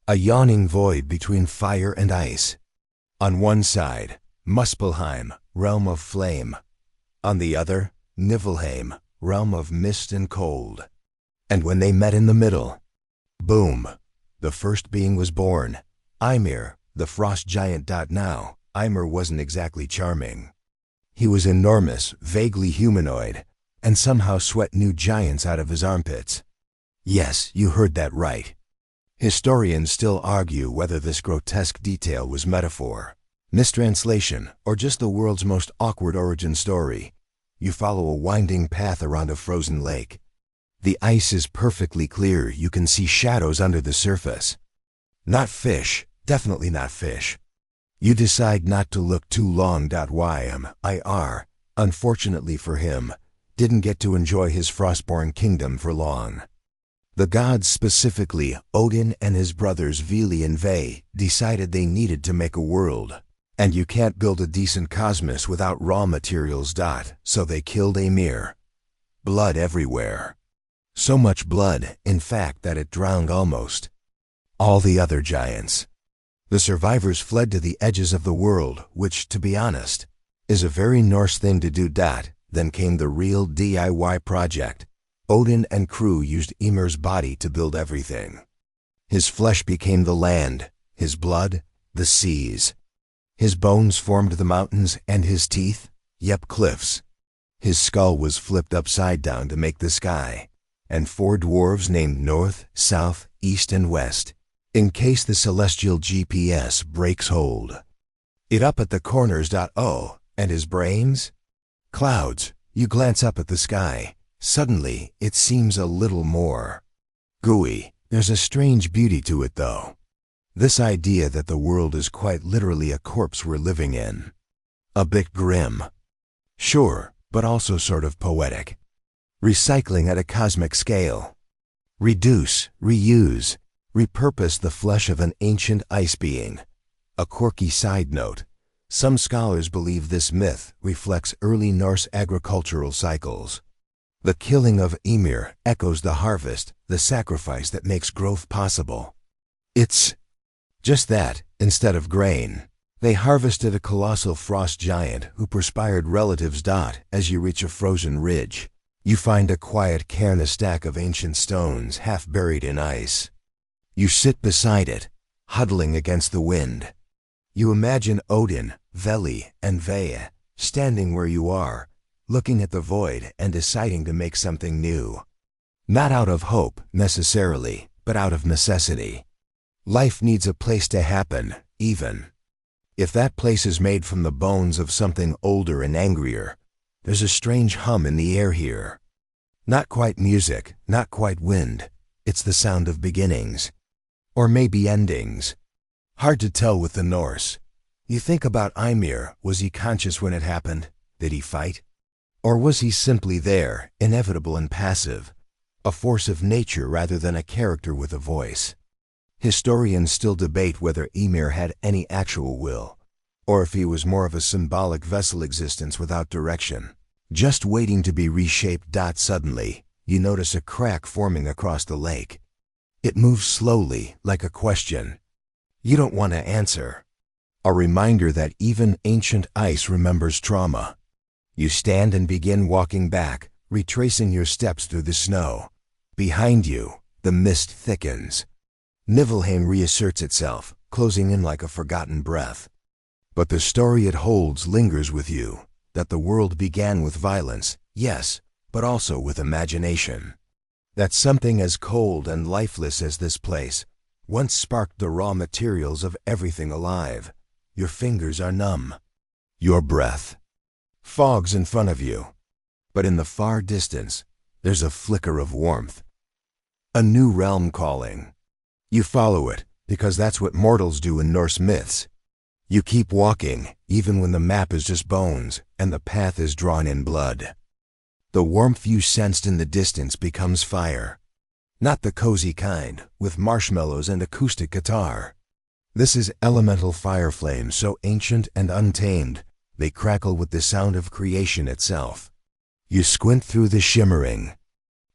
A yawning void between fire and ice. On one side, Muspelheim, realm of flame. On the other, Niflheim, realm of mist and cold. And when they met in the middle, boom, the first being was born. Ymir, the frost giant. Now, Ymir wasn't exactly charming. He was enormous, vaguely humanoid, and somehow sweat new giants out of his armpits. Yes, you heard that right. Historians still argue whether this grotesque detail was metaphor, mistranslation, or just the world's most awkward origin story. You follow a winding path around a frozen lake. The ice is perfectly clear. You can see shadows under the surface. Not fish, definitely not fish. You decide not to look too long. Ymir, unfortunately for him, didn't get to enjoy his frostborn kingdom for long. The gods, specifically Odin and his brothers Vili and Ve, decided they needed to make a world. And you can't build a decent cosmos without raw materials. So they killed Ymir. Blood everywhere. So much blood, in fact, that it drowned almost all the other giants. The survivors fled to the edges of the world, which, to be honest, is a very Norse thing to do. Then came the real DIY project. Odin and crew used Ymir's body to build everything. His flesh became the land, his blood, the seas. His bones formed the mountains, and his teeth, cliffs. His skull was flipped upside down to make the sky, and 4 dwarves named North, South, East, and West, in case the celestial GPS breaks hold. It up at the corners. Oh, and his brains? Clouds. You glance up at the sky. Suddenly, it seems a little more gooey. There's a strange beauty to it, though. This idea that the world is quite literally a corpse we're living in. A bit grim. Sure, but also sort of poetic. Recycling at a cosmic scale. Reduce, reuse, repurpose the flesh of an ancient ice being. A quirky side note. Some scholars believe this myth reflects early Norse agricultural cycles. The killing of Ymir echoes the harvest, the sacrifice that makes growth possible. It's just that, instead of grain, they harvested a colossal frost giant who perspired relatives. As you reach a frozen ridge, you find a quiet cairn, a stack of ancient stones half buried in ice. You sit beside it, huddling against the wind. You imagine Odin, Veli, and Veia standing where you are, looking at the void and deciding to make something new. Not out of hope, necessarily, but out of necessity. Life needs a place to happen, even if that place is made from the bones of something older and angrier. There's a strange hum in the air here. Not quite music, not quite wind. It's the sound of beginnings. Or maybe endings. Hard to tell with the Norse. You think about Ymir. Was he conscious when it happened? Did he fight? Or was he simply there, inevitable and passive? A force of nature rather than a character with a voice. Historians still debate whether Ymir had any actual will, or if he was more of a symbolic vessel existence without direction, just waiting to be reshaped. Suddenly, you notice a crack forming across the lake. It moves slowly, like a question you don't want to answer. A reminder that even ancient ice remembers trauma. You stand and begin walking back, retracing your steps through the snow. Behind you, the mist thickens. Niflheim reasserts itself, closing in like a forgotten breath. But the story it holds lingers with you, that the world began with violence, yes, but also with imagination. That something as cold and lifeless as this place once sparked the raw materials of everything alive. Your fingers are numb. Your breath fogs in front of you. But in the far distance, there's a flicker of warmth. A new realm calling. You follow it, because that's what mortals do in Norse myths. You keep walking, even when the map is just bones, and the path is drawn in blood. The warmth you sensed in the distance becomes fire. Not the cozy kind, with marshmallows and acoustic guitar. This is elemental fire flames so ancient and untamed, they crackle with the sound of creation itself. You squint through the shimmering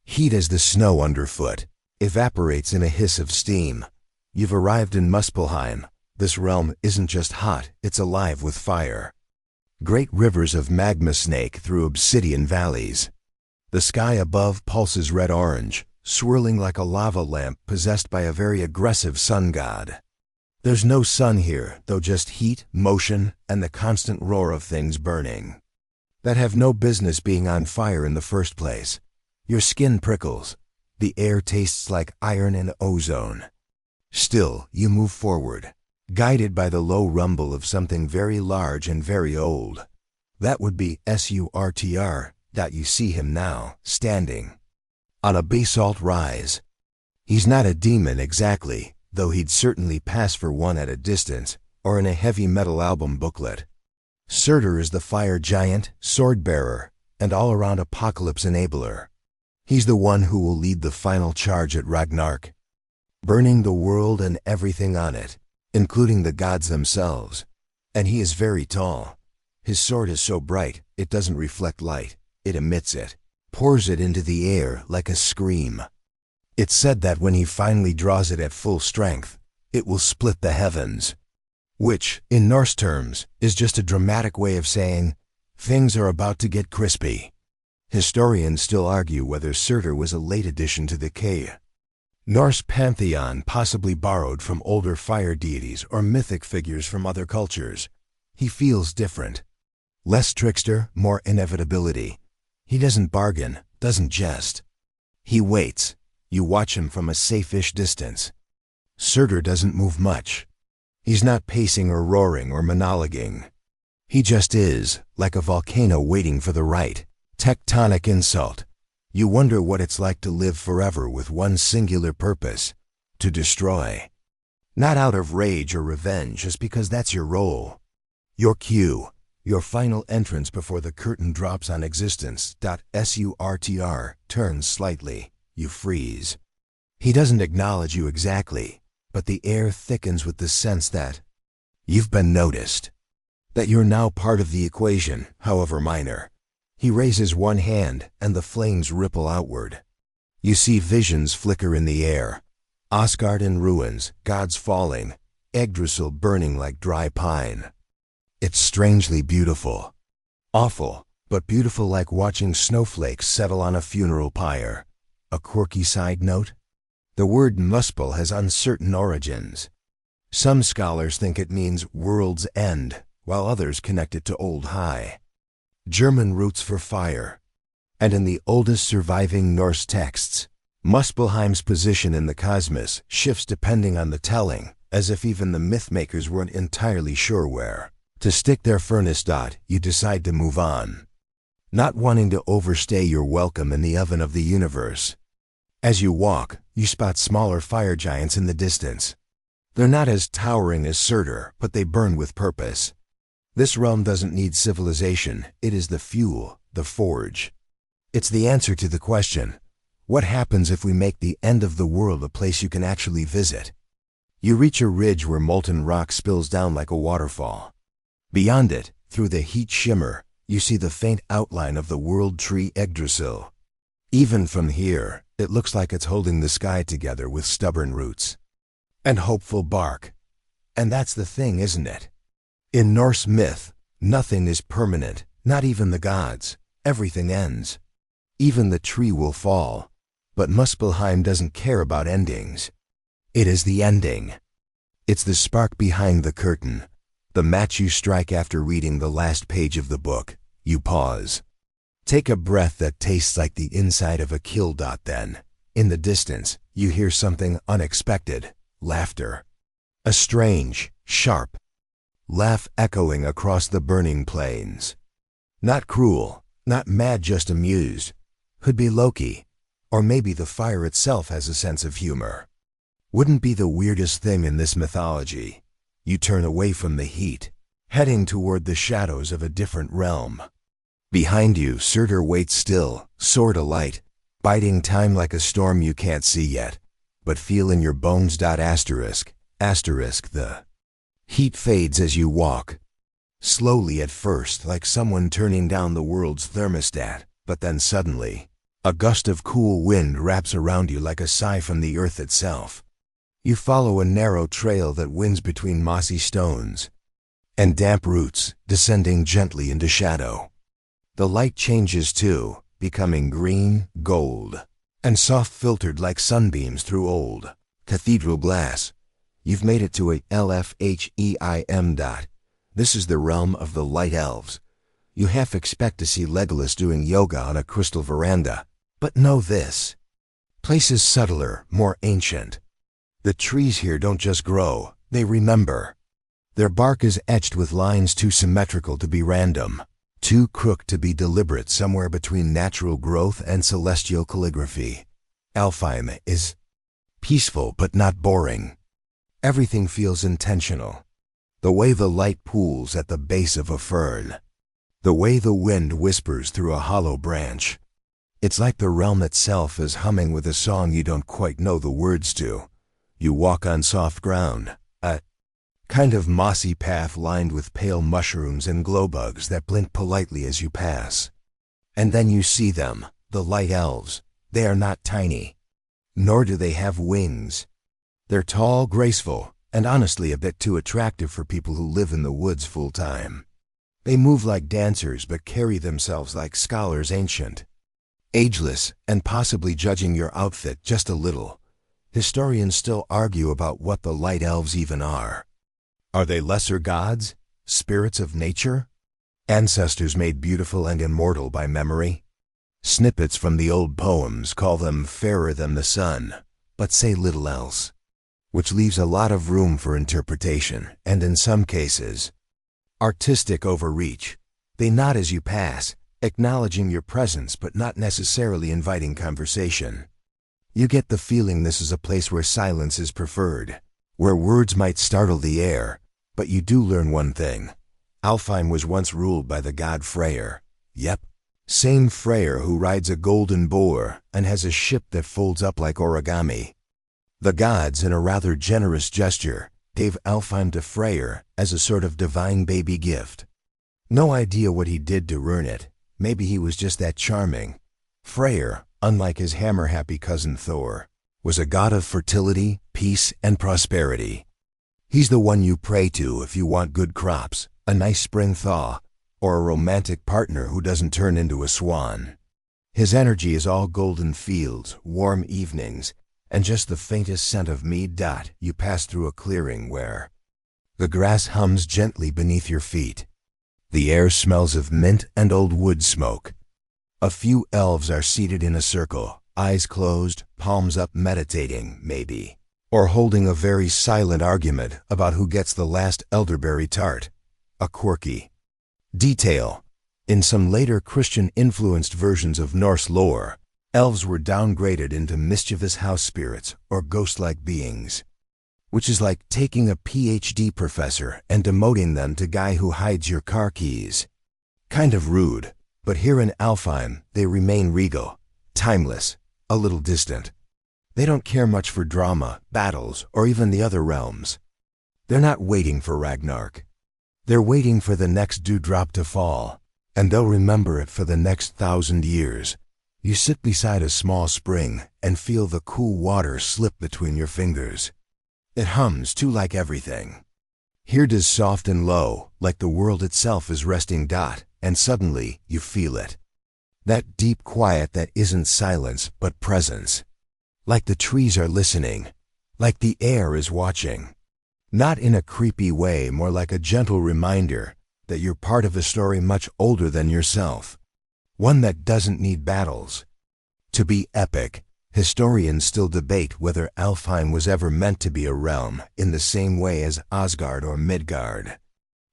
heat as the snow underfoot evaporates in a hiss of steam. You've arrived in Muspelheim. This realm isn't just hot, it's alive with fire. Great rivers of magma snake through obsidian valleys. The sky above pulses red-orange, swirling like a lava lamp possessed by a very aggressive sun god. There's no sun here, though just heat, motion, and the constant roar of things burning that have no business being on fire in the first place. Your skin prickles. The air tastes like iron and ozone. Still, you move forward, guided by the low rumble of something very large and very old. That would be Surtr. You see him now, standing on a basalt rise. He's not a demon exactly, though he'd certainly pass for one at a distance, or in a heavy metal album booklet. Surtr is the fire giant, sword-bearer, and all-around apocalypse enabler. He's the one who will lead the final charge at Ragnarok, burning the world and everything on it, including the gods themselves. And he is very tall. His sword is so bright, it doesn't reflect light, it emits it, pours it into the air like a scream. It's said that when he finally draws it at full strength, it will split the heavens. Which, in Norse terms, is just a dramatic way of saying, things are about to get crispy. Historians still argue whether Surtr was a late addition to the Norse pantheon, possibly borrowed from older fire deities or mythic figures from other cultures. He feels different. Less trickster, more inevitability. He doesn't bargain, doesn't jest. He waits. You watch him from a safe-ish distance. Surtr doesn't move much. He's not pacing or roaring or monologuing. He just is, like a volcano waiting for the right tectonic insult. You wonder what it's like to live forever with one singular purpose: to destroy. Not out of rage or revenge, just because that's your role. Your cue, your final entrance before the curtain drops on existence. Surtr turns slightly. You freeze. He doesn't acknowledge you exactly, but the air thickens with the sense that You've been noticed. That you're now part of the equation, however minor. He raises one hand, and the flames ripple outward. You see visions flicker in the air. Asgard in ruins, gods falling, Yggdrasil burning like dry pine. It's strangely beautiful. Awful, but beautiful, like watching snowflakes settle on a funeral pyre. A quirky side note? The word Muspel has uncertain origins. Some scholars think it means world's end, while others connect it to Old High. German roots for fire. And in the oldest surviving Norse texts, Muspelheim's position in the cosmos shifts depending on the telling, as if even the mythmakers weren't entirely sure where. To stick their furnace. You decide to move on, not wanting to overstay your welcome in the oven of the universe. As you walk, you spot smaller fire giants in the distance. They're not as towering as Surtur, but they burn with purpose. This realm doesn't need civilization, it is the fuel, the forge. It's the answer to the question, what happens if we make the end of the world a place you can actually visit? You reach a ridge where molten rock spills down like a waterfall. Beyond it, through the heat shimmer, you see the faint outline of the world tree Yggdrasil. Even from here, it looks like it's holding the sky together with stubborn roots and hopeful bark. And that's the thing, isn't it? In Norse myth, nothing is permanent, not even the gods. Everything ends. Even the tree will fall. But Muspelheim doesn't care about endings. It is the ending. It's the spark behind the curtain, the match you strike after reading the last page of the book. You pause. Take a breath that tastes like the inside of a kill. Then, in the distance, you hear something unexpected. Laughter. A strange, sharp laugh echoing across the burning plains. Not cruel, not mad, just amused. Could be Loki. Or maybe the fire itself has a sense of humor. Wouldn't be the weirdest thing in this mythology. You turn away from the heat, heading toward the shadows of a different realm. Behind you, Surtur waits still, sword alight, biding time like a storm you can't see yet, but feel in your bones. Asterisk. The heat fades as you walk. Slowly at first, like someone turning down the world's thermostat, but then suddenly, a gust of cool wind wraps around you like a sigh from the earth itself. You follow a narrow trail that winds between mossy stones and damp roots, descending gently into shadow. The light changes too, becoming green, gold, and soft, filtered like sunbeams through old cathedral glass. You've made it to a Lfheim. This is the realm of the Light Elves. You half expect to see Legolas doing yoga on a crystal veranda, but know this. Place is subtler, more ancient. The trees here don't just grow, they remember. Their bark is etched with lines too symmetrical to be random, too crooked to be deliberate, somewhere between natural growth and celestial calligraphy. Alfheim is peaceful but not boring. Everything feels intentional. The way the light pools at the base of a fern. The way the wind whispers through a hollow branch. It's like the realm itself is humming with a song you don't quite know the words to. You walk on soft ground, a kind of mossy path lined with pale mushrooms and glowbugs that blink politely as you pass. And then you see them, the Light Elves. They are not tiny, nor do they have wings. They're tall, graceful, and honestly a bit too attractive for people who live in the woods full time. They move like dancers but carry themselves like scholars ancient. Ageless, and possibly judging your outfit just a little. Historians still argue about what the Light Elves even are. Are they lesser gods? Spirits of nature? Ancestors made beautiful and immortal by memory? Snippets from the old poems call them fairer than the sun, but say little else. Which leaves a lot of room for interpretation, and in some cases, artistic overreach. They nod as you pass, acknowledging your presence but not necessarily inviting conversation. You get the feeling this is a place where silence is preferred, where words might startle the air, but you do learn one thing. Alfheim was once ruled by the god Freyr. Yep, same Freyr who rides a golden boar and has a ship that folds up like origami. The gods, in a rather generous gesture, gave Alfheim to Freyr as a sort of divine baby gift. No idea what he did to earn it. Maybe he was just that charming. Freyr, unlike his hammer-happy cousin Thor, was a god of fertility, peace, and prosperity. He's the one you pray to if you want good crops, a nice spring thaw, or a romantic partner who doesn't turn into a swan. His energy is all golden fields, warm evenings, and just the faintest scent of mead. You pass through a clearing where the grass hums gently beneath your feet. The air smells of mint and old wood smoke. A few elves are seated in a circle, eyes closed, palms up, meditating, maybe, or holding a very silent argument about who gets the last elderberry tart. A quirky detail. In some later Christian-influenced versions of Norse lore, elves were downgraded into mischievous house spirits or ghost-like beings, which is like taking a PhD professor and demoting them to guy who hides your car keys. Kind of rude, but here in Alfheim they remain regal, timeless, a little distant. They don't care much for drama, battles, or even the other realms. They're not waiting for Ragnarok. They're waiting for the next dewdrop to fall, and they'll remember it for the next 1,000 years. You sit beside a small spring and feel the cool water slip between your fingers. It hums too, like everything. Here it is, soft and low, like the world itself is resting. And suddenly you feel it. That deep quiet that isn't silence but presence. Like the trees are listening. Like the air is watching. Not in a creepy way, more like a gentle reminder that you're part of a story much older than yourself. One that doesn't need battles to be epic. Historians still debate whether Alfheim was ever meant to be a realm in the same way as Asgard or Midgard.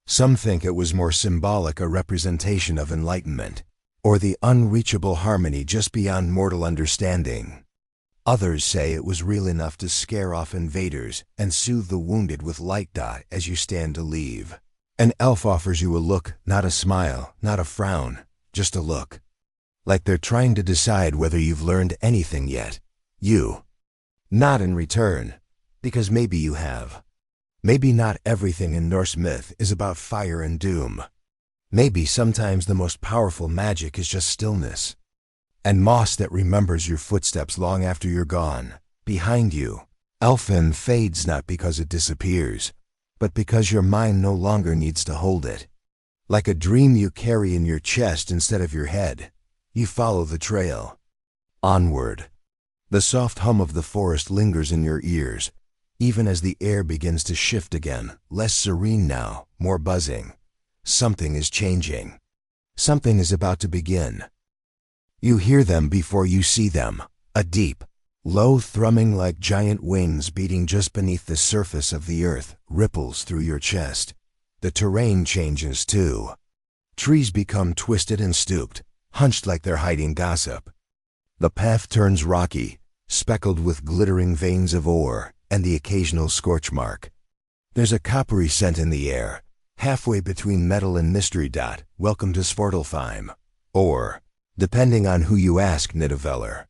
Some think it was more symbolic, a representation of enlightenment, or the unreachable harmony just beyond mortal understanding. Others say it was real enough to scare off invaders and soothe the wounded with light. As you stand to leave, an elf offers you a look, not a smile, not a frown, just a look. Like they're trying to decide whether you've learned anything yet. You nod in return, because maybe you have. Maybe not everything in Norse myth is about fire and doom. Maybe sometimes the most powerful magic is just stillness. And moss that remembers your footsteps long after you're gone. Behind you, Alfheim fades not because it disappears, but because your mind no longer needs to hold it. Like a dream you carry in your chest instead of your head, you follow the trail. Onward. The soft hum of the forest lingers in your ears, even as the air begins to shift again, less serene now, more buzzing. Something is changing. Something is about to begin. You hear them before you see them, a deep, low thrumming like giant wings beating just beneath the surface of the earth ripples through your chest. The terrain changes too. Trees become twisted and stooped, hunched like they're hiding gossip. The path turns rocky, speckled with glittering veins of ore and the occasional scorch mark. There's a coppery scent in the air, halfway between metal and mystery. Welcome to Svartalfheim. Or, depending on who you ask, Nidavellir.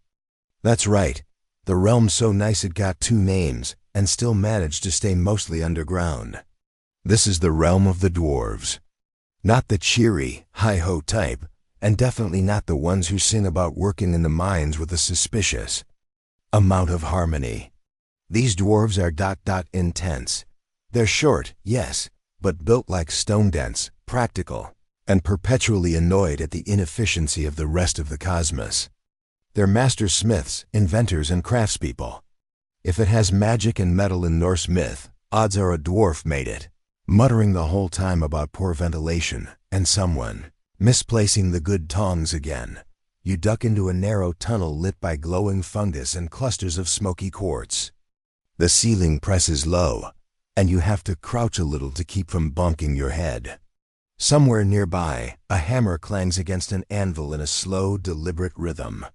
That's right, the realm's so nice it got 2 names and still managed to stay mostly underground. This is the realm of the dwarves. Not the cheery, hi-ho type, and definitely not the ones who sing about working in the mines with a suspicious amount of harmony. These dwarves are intense. They're short, yes, but built like stone, dense, practical, and perpetually annoyed at the inefficiency of the rest of the cosmos. They're master smiths, inventors, and craftspeople. If it has magic and metal in Norse myth, odds are a dwarf made it, muttering the whole time about poor ventilation and someone misplacing the good tongs again. You duck into a narrow tunnel lit by glowing fungus and clusters of smoky quartz. The ceiling presses low, and you have to crouch a little to keep from bonking your head. Somewhere nearby, a hammer clangs against an anvil in a slow, deliberate rhythm.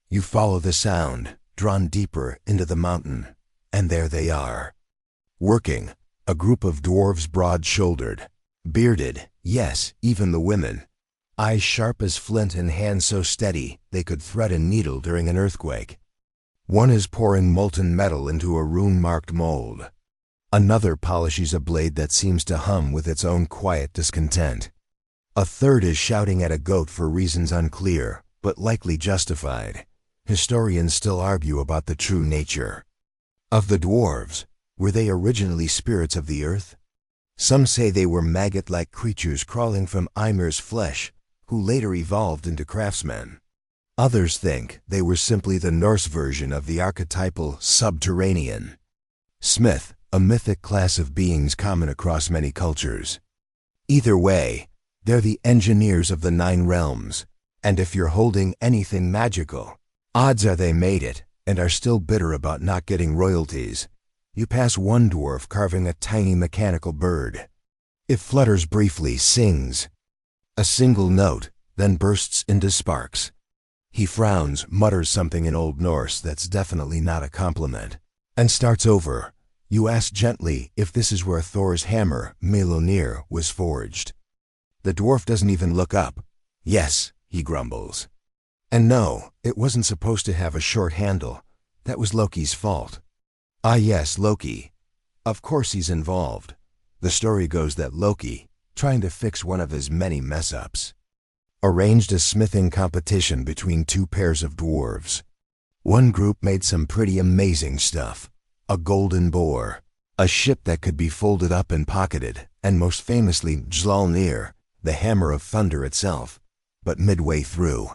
You follow the sound, drawn deeper into the mountain, and there they are. Working, a group of dwarves, broad-shouldered, bearded, yes, even the women. Eyes sharp as flint and hands so steady they could thread a needle during an earthquake. One is pouring molten metal into a rune-marked mold. Another polishes a blade that seems to hum with its own quiet discontent. A third is shouting at a goat for reasons unclear, but likely justified. Historians still argue about the true nature of the dwarves. Were they originally spirits of the earth? Some say they were maggot-like creatures crawling from Ymir's flesh, who later evolved into craftsmen. Others think they were simply the Norse version of the archetypal subterranean smith, a mythic class of beings common across many cultures. Either way, they're the engineers of the Nine Realms, and if you're holding anything magical, odds are they made it and are still bitter about not getting royalties. You pass one dwarf carving a tiny mechanical bird. It flutters briefly, sings a single note, then bursts into sparks. He frowns, mutters something in Old Norse that's definitely not a compliment, and starts over. You ask gently if this is where Thor's hammer, Mjolnir, was forged. The dwarf doesn't even look up. Yes, he grumbles. And no, it wasn't supposed to have a short handle. That was Loki's fault. Ah yes, Loki. Of course he's involved. The story goes that Loki, trying to fix one of his many mess-ups, arranged a smithing competition between two pairs of dwarves. One group made some pretty amazing stuff. A golden boar, a ship that could be folded up and pocketed, and most famously Mjolnir, the hammer of thunder itself. But midway through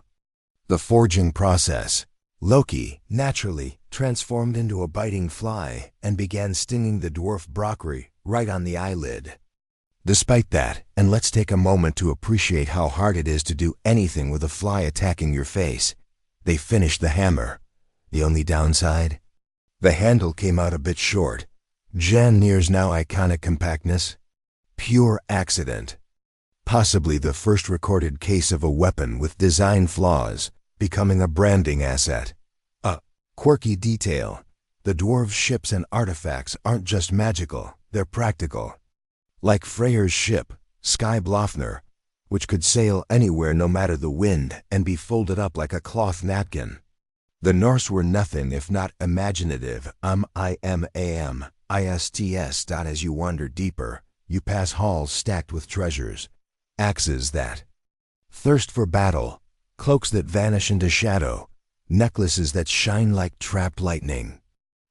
the forging process, Loki, naturally, transformed into a biting fly and began stinging the dwarf Brokri right on the eyelid. Despite that, and let's take a moment to appreciate how hard it is to do anything with a fly attacking your face, they finished the hammer. The only downside? The handle came out a bit short. Mjolnir's now iconic compactness? Pure accident. Possibly the first recorded case of a weapon with design flaws becoming a branding asset. A quirky detail. The dwarves' ships and artifacts aren't just magical, they're practical. Like Freyr's ship, Skyblofnir, which could sail anywhere no matter the wind and be folded up like a cloth napkin. The Norse were nothing if not imaginative. Ists. As you wander deeper, you pass halls stacked with treasures, axes that thirst for battle, cloaks that vanish into shadow, necklaces that shine like trapped lightning.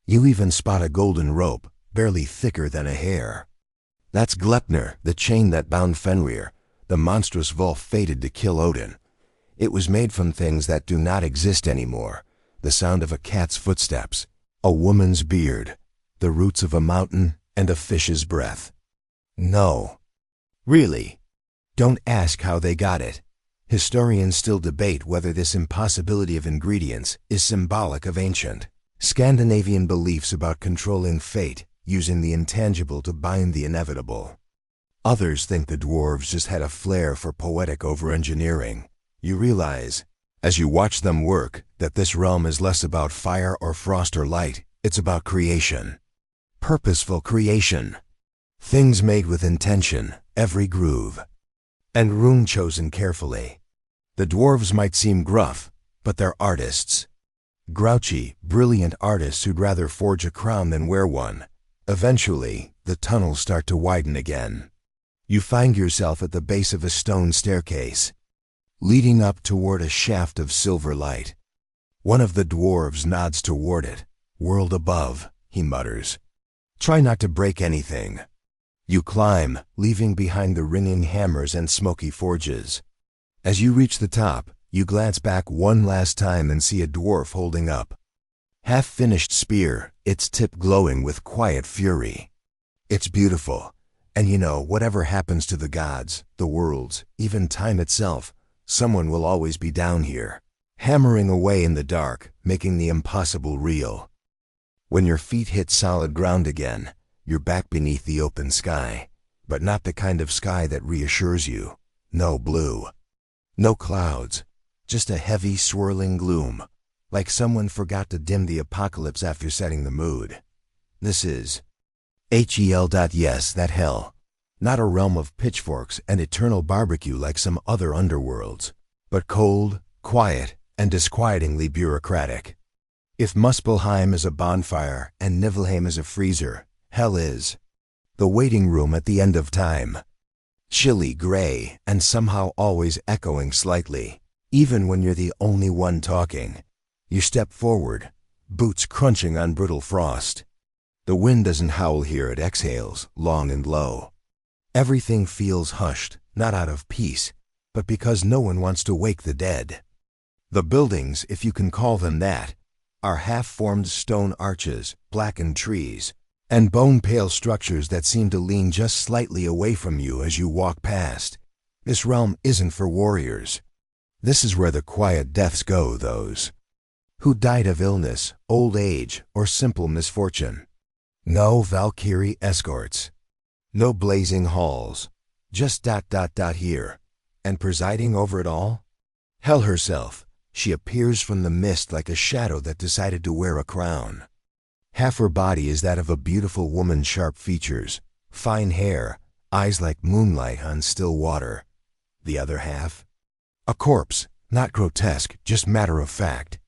You even spot a golden rope, barely thicker than a hair. That's Gleipnir, the chain that bound Fenrir, the monstrous wolf fated to kill Odin. It was made from things that do not exist anymore. The sound of a cat's footsteps, a woman's beard, the roots of a mountain, and a fish's breath. No. Really. Don't ask how they got it. Historians still debate whether this impossibility of ingredients is symbolic of ancient Scandinavian beliefs about controlling fate, using the intangible to bind the inevitable. Others think the dwarves just had a flair for poetic over-engineering. You realize, as you watch them work, that this realm is less about fire or frost or light, it's about creation. Purposeful creation. Things made with intention, every groove, and rune chosen carefully. The dwarves might seem gruff, but they're artists. Grouchy, brilliant artists who'd rather forge a crown than wear one. Eventually, the tunnels start to widen again. You find yourself at the base of a stone staircase, leading up toward a shaft of silver light. One of the dwarves nods toward it. World above, he mutters. Try not to break anything. You climb, leaving behind the ringing hammers and smoky forges. As you reach the top, you glance back one last time and see a dwarf holding up half-finished spear, its tip glowing with quiet fury. It's beautiful, and you know, whatever happens to the gods, the worlds, even time itself, someone will always be down here, hammering away in the dark, making the impossible real. When your feet hit solid ground again, you're back beneath the open sky, but not the kind of sky that reassures you. No blue. No clouds. Just a heavy, swirling gloom, like someone forgot to dim the apocalypse after setting the mood. This is Yes, that hell. Not a realm of pitchforks and eternal barbecue like some other underworlds, but cold, quiet, and disquietingly bureaucratic. If Muspelheim is a bonfire and Niflheim is a freezer, Hell is the waiting room at the end of time. Chilly gray and somehow always echoing slightly, even when you're the only one talking. You step forward, boots crunching on brittle frost. The wind doesn't howl here, it exhales, long and low. Everything feels hushed, not out of peace, but because no one wants to wake the dead. The buildings, if you can call them that, are half-formed stone arches, blackened trees, and bone-pale structures that seem to lean just slightly away from you as you walk past. This realm isn't for warriors. This is where the quiet deaths go, those who died of illness, old age, or simple misfortune. No Valkyrie escorts. No blazing halls. Just ... here. And presiding over it all? Hell herself. She appears from the mist like a shadow that decided to wear a crown. Half her body is that of a beautiful woman's sharp features, fine hair, eyes like moonlight on still water. The other half? A corpse, not grotesque, just matter of fact.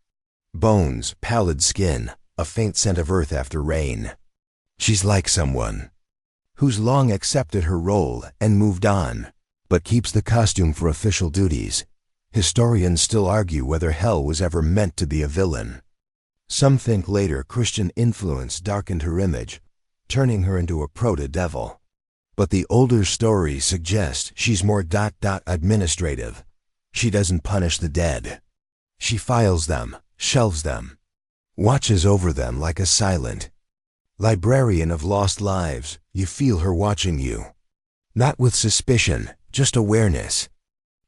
Bones, pallid skin, a faint scent of earth after rain. She's like someone who's long accepted her role and moved on, but keeps the costume for official duties. Historians still argue whether Hel was ever meant to be a villain. Some think later Christian influence darkened her image, turning her into a proto-devil. But the older stories suggest she's more ... administrative. She doesn't punish the dead. She files them, shelves them, watches over them like a silent librarian of lost lives. You feel her watching you. Not with suspicion, just awareness.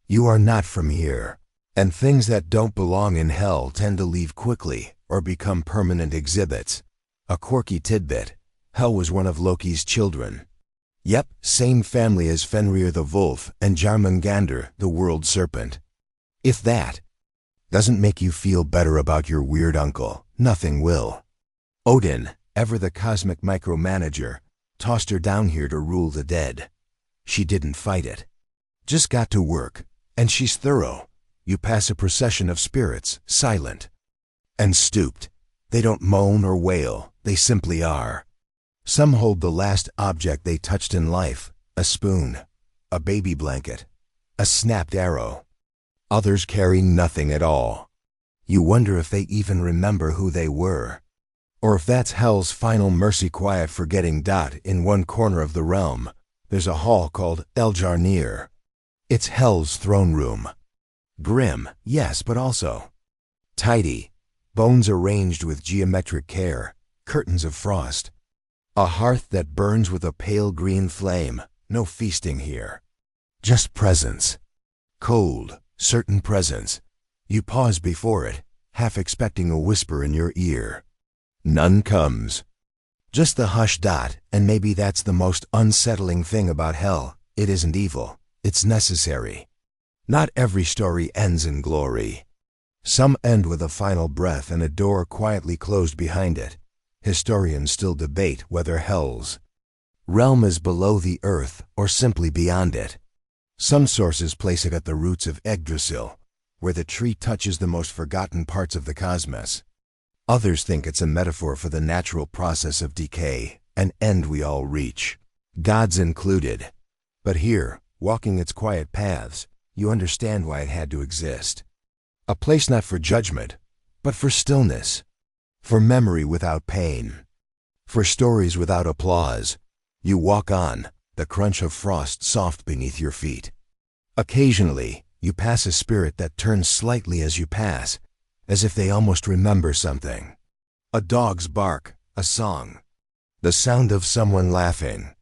You are not from here, and things that don't belong in Hell tend to leave quickly or become permanent exhibits. A quirky tidbit: Hel was one of Loki's children. Yep, same family as Fenrir the Wolf and Jarmungandr, the World Serpent. If that doesn't make you feel better about your weird uncle, nothing will. Odin, ever the cosmic micromanager, tossed her down here to rule the dead. She didn't fight it. Just got to work, and she's thorough. You pass a procession of spirits, silent and stooped. They don't moan or wail, they simply are. Some hold the last object they touched in life, a spoon, a baby blanket, a snapped arrow. Others carry nothing at all. You wonder if they even remember who they were, or if that's Hell's final mercy. Quiet forgetting. In one corner of the realm, there's a hall called Eljarnir. It's Hell's throne room. Grim, yes, but also tidy. Bones arranged with geometric care, curtains of frost. A hearth that burns with a pale green flame. No feasting here. Just presence. Cold, certain presence. You pause before it, half expecting a whisper in your ear. None comes. Just the hush. And maybe that's the most unsettling thing about Hell. It isn't evil, it's necessary. Not every story ends in glory. Some end with a final breath and a door quietly closed behind it. Historians still debate whether Hell's realm is below the earth or simply beyond it. Some sources place it at the roots of Yggdrasil, where the tree touches the most forgotten parts of the cosmos. Others think it's a metaphor for the natural process of decay, an end we all reach, gods included. But here, walking its quiet paths, you understand why it had to exist. A place not for judgment, but for stillness, for memory without pain, for stories without applause. You walk on, the crunch of frost soft beneath your feet. Occasionally, you pass a spirit that turns slightly as you pass, as if they almost remember something. A dog's bark, a song, the sound of someone laughing.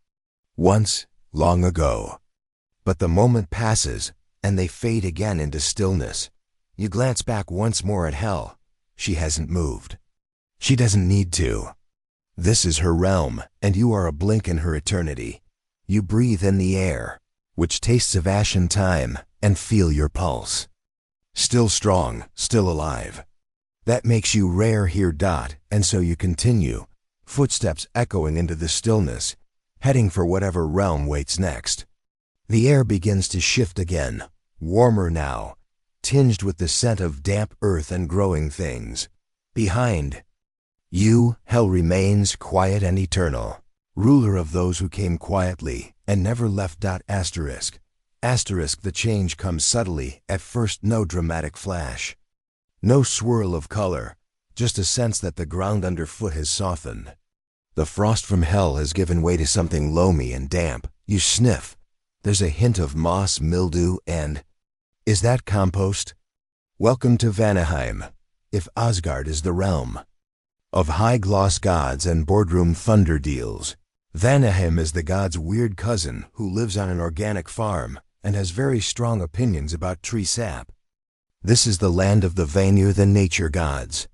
Once, long ago. But the moment passes, and they fade again into stillness. You glance back once more at Hel. She hasn't moved. She doesn't need to. This is her realm, and you are a blink in her eternity. You breathe in the air, which tastes of ash and time, and feel your pulse. Still strong, still alive. That makes you rare here. And so you continue, footsteps echoing into the stillness, heading for whatever realm waits next. The air begins to shift again, warmer now, tinged with the scent of damp earth and growing things. Behind you, Hell remains quiet and eternal, ruler of those who came quietly and never left. Asterisk. Asterisk. The change comes subtly, at first no dramatic flash. No swirl of color, just a sense that the ground underfoot has softened. The frost from hell has given way to something loamy and damp. You sniff. There's a hint of moss, mildew, and... is that compost? Welcome to Vanaheim, if Asgard is the realm of high-gloss gods and boardroom thunder deals. Vanaheim is the god's weird cousin who lives on an organic farm and has very strong opinions about tree sap. This is the land of the Vanir, the nature gods,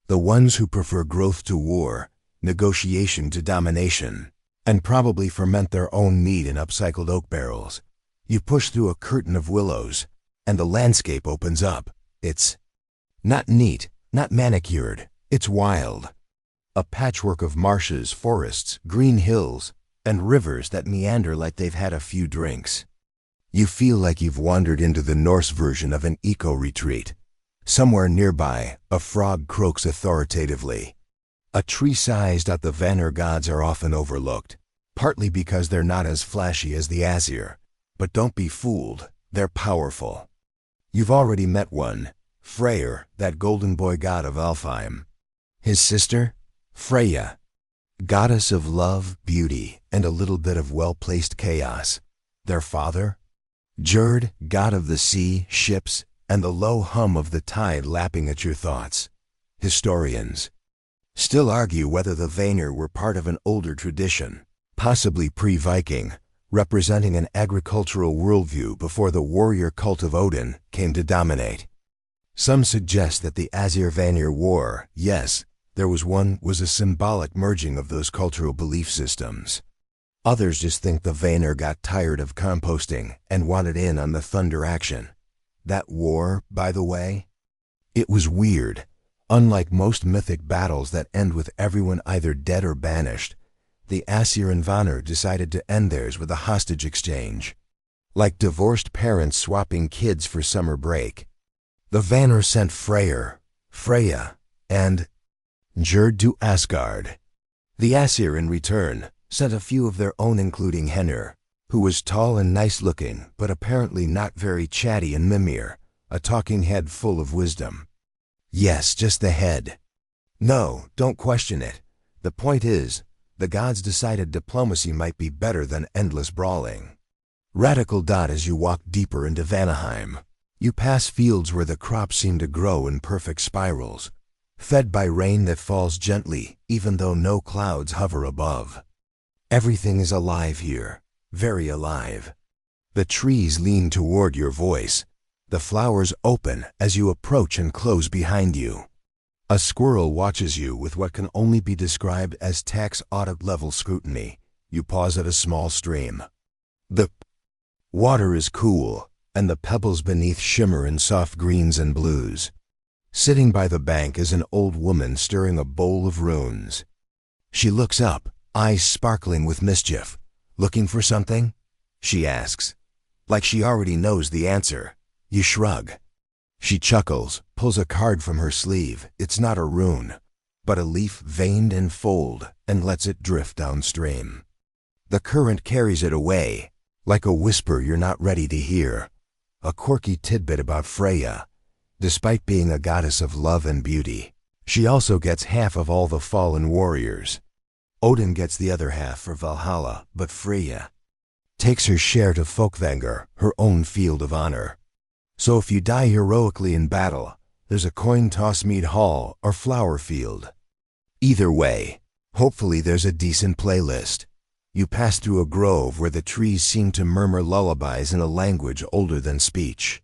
the ones who prefer growth to war, negotiation to domination, and probably ferment their own meat in upcycled oak barrels. You push through a curtain of willows, and the landscape opens up. It's not neat, not manicured, it's wild. A patchwork of marshes, forests, green hills, and rivers that meander like they've had a few drinks. You feel like you've wandered into the Norse version of an eco-retreat. Somewhere nearby, a frog croaks authoritatively. A tree sighs. The Vanir gods are often overlooked, partly because they're not as flashy as the Aesir. But don't be fooled, they're powerful. You've already met one, Freyr, that golden boy god of Alfheim. His sister, Freya, goddess of love, beauty, and a little bit of well-placed chaos. Their father, Gerd, god of the sea, ships, and the low hum of the tide lapping at your thoughts. Historians still argue whether the Vanir were part of an older tradition, possibly pre-Viking, representing an agricultural worldview before the warrior cult of Odin came to dominate. Some suggest that the Aesir-Vanir War, yes, there was one, was a symbolic merging of those cultural belief systems. Others just think the Vanir got tired of composting and wanted in on the thunder action. That war, by the way, it was weird. Unlike most mythic battles that end with everyone either dead or banished, the Aesir and Vanir decided to end theirs with a hostage exchange. Like divorced parents swapping kids for summer break. The Vanir sent Freyr, Freya, and Gerd to Asgard. The Aesir, in return, sent a few of their own, including Henir, who was tall and nice-looking, but apparently not very chatty, and Mimir, a talking head full of wisdom. Yes, just the head. No, don't question it. The point is, the gods decided diplomacy might be better than endless brawling. Radical. As you walk deeper into Vanaheim, you pass fields where the crops seem to grow in perfect spirals, fed by rain that falls gently, even though no clouds hover above. Everything is alive here, very alive. The trees lean toward your voice. The flowers open as you approach and close behind you. A squirrel watches you with what can only be described as tax audit-level scrutiny. You pause at a small stream. The water is cool, and the pebbles beneath shimmer in soft greens and blues. Sitting by the bank is an old woman stirring a bowl of runes. She looks up, eyes sparkling with mischief. "Looking for something?" she asks. Like she already knows the answer. You shrug. She chuckles, pulls a card from her sleeve. It's not a rune, but a leaf veined in fold, and lets it drift downstream. The current carries it away, like a whisper you're not ready to hear. A quirky tidbit about Freya. Despite being a goddess of love and beauty, she also gets half of all the fallen warriors. Odin gets the other half for Valhalla, but Freya takes her share to Folkvanger, her own field of honor. So if you die heroically in battle, there's a coin toss mead hall or flower field. Either way, hopefully there's a decent playlist. You pass through a grove where the trees seem to murmur lullabies in a language older than speech.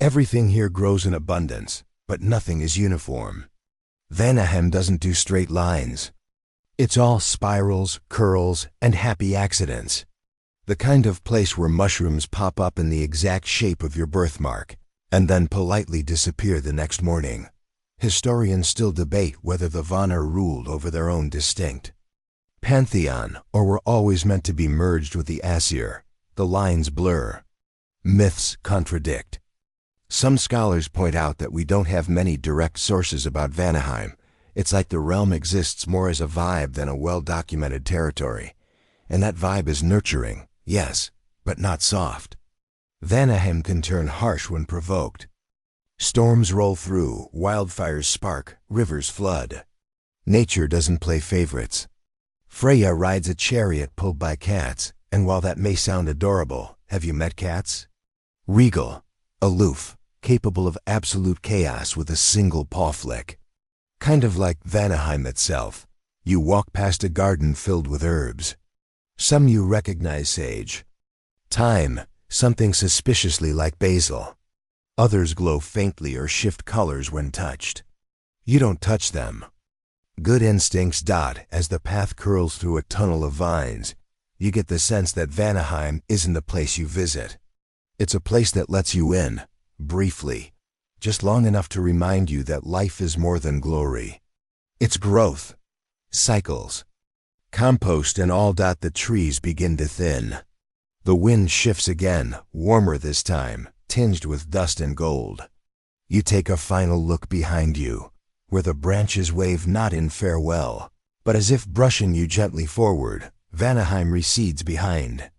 Everything here grows in abundance, but nothing is uniform. Vanaheim doesn't do straight lines. It's all spirals, curls, and happy accidents. The kind of place where mushrooms pop up in the exact shape of your birthmark, and then politely disappear the next morning. Historians still debate whether the Vanir ruled over their own distinct pantheon, or were always meant to be merged with the Aesir. The lines blur. Myths contradict. Some scholars point out that we don't have many direct sources about Vanaheim. It's like the realm exists more as a vibe than a well-documented territory. and that vibe is nurturing, yes, but not soft. Vanaheim can turn harsh when provoked. Storms roll through, wildfires spark, rivers flood. Nature doesn't play favorites. Freya rides a chariot pulled by cats, and while that may sound adorable, have you met cats? Regal, aloof, capable of absolute chaos with a single paw flick. Kind of like Vanaheim itself. You walk past a garden filled with herbs. Some you recognize sage. Thyme, something suspiciously like basil. Others glow faintly or shift colors when touched. You don't touch them. Good instincts dot as the path curls through a tunnel of vines. You get the sense that Vanaheim isn't the place you visit. It's a place that lets you in, briefly, just long enough to remind you that life is more than glory. It's growth, cycles, compost and all. The trees begin to thin. The wind shifts again, warmer this time, tinged with dust and gold. You take a final look behind you, where the branches wave not in farewell, but as if brushing you gently forward. Vanaheim recedes behind.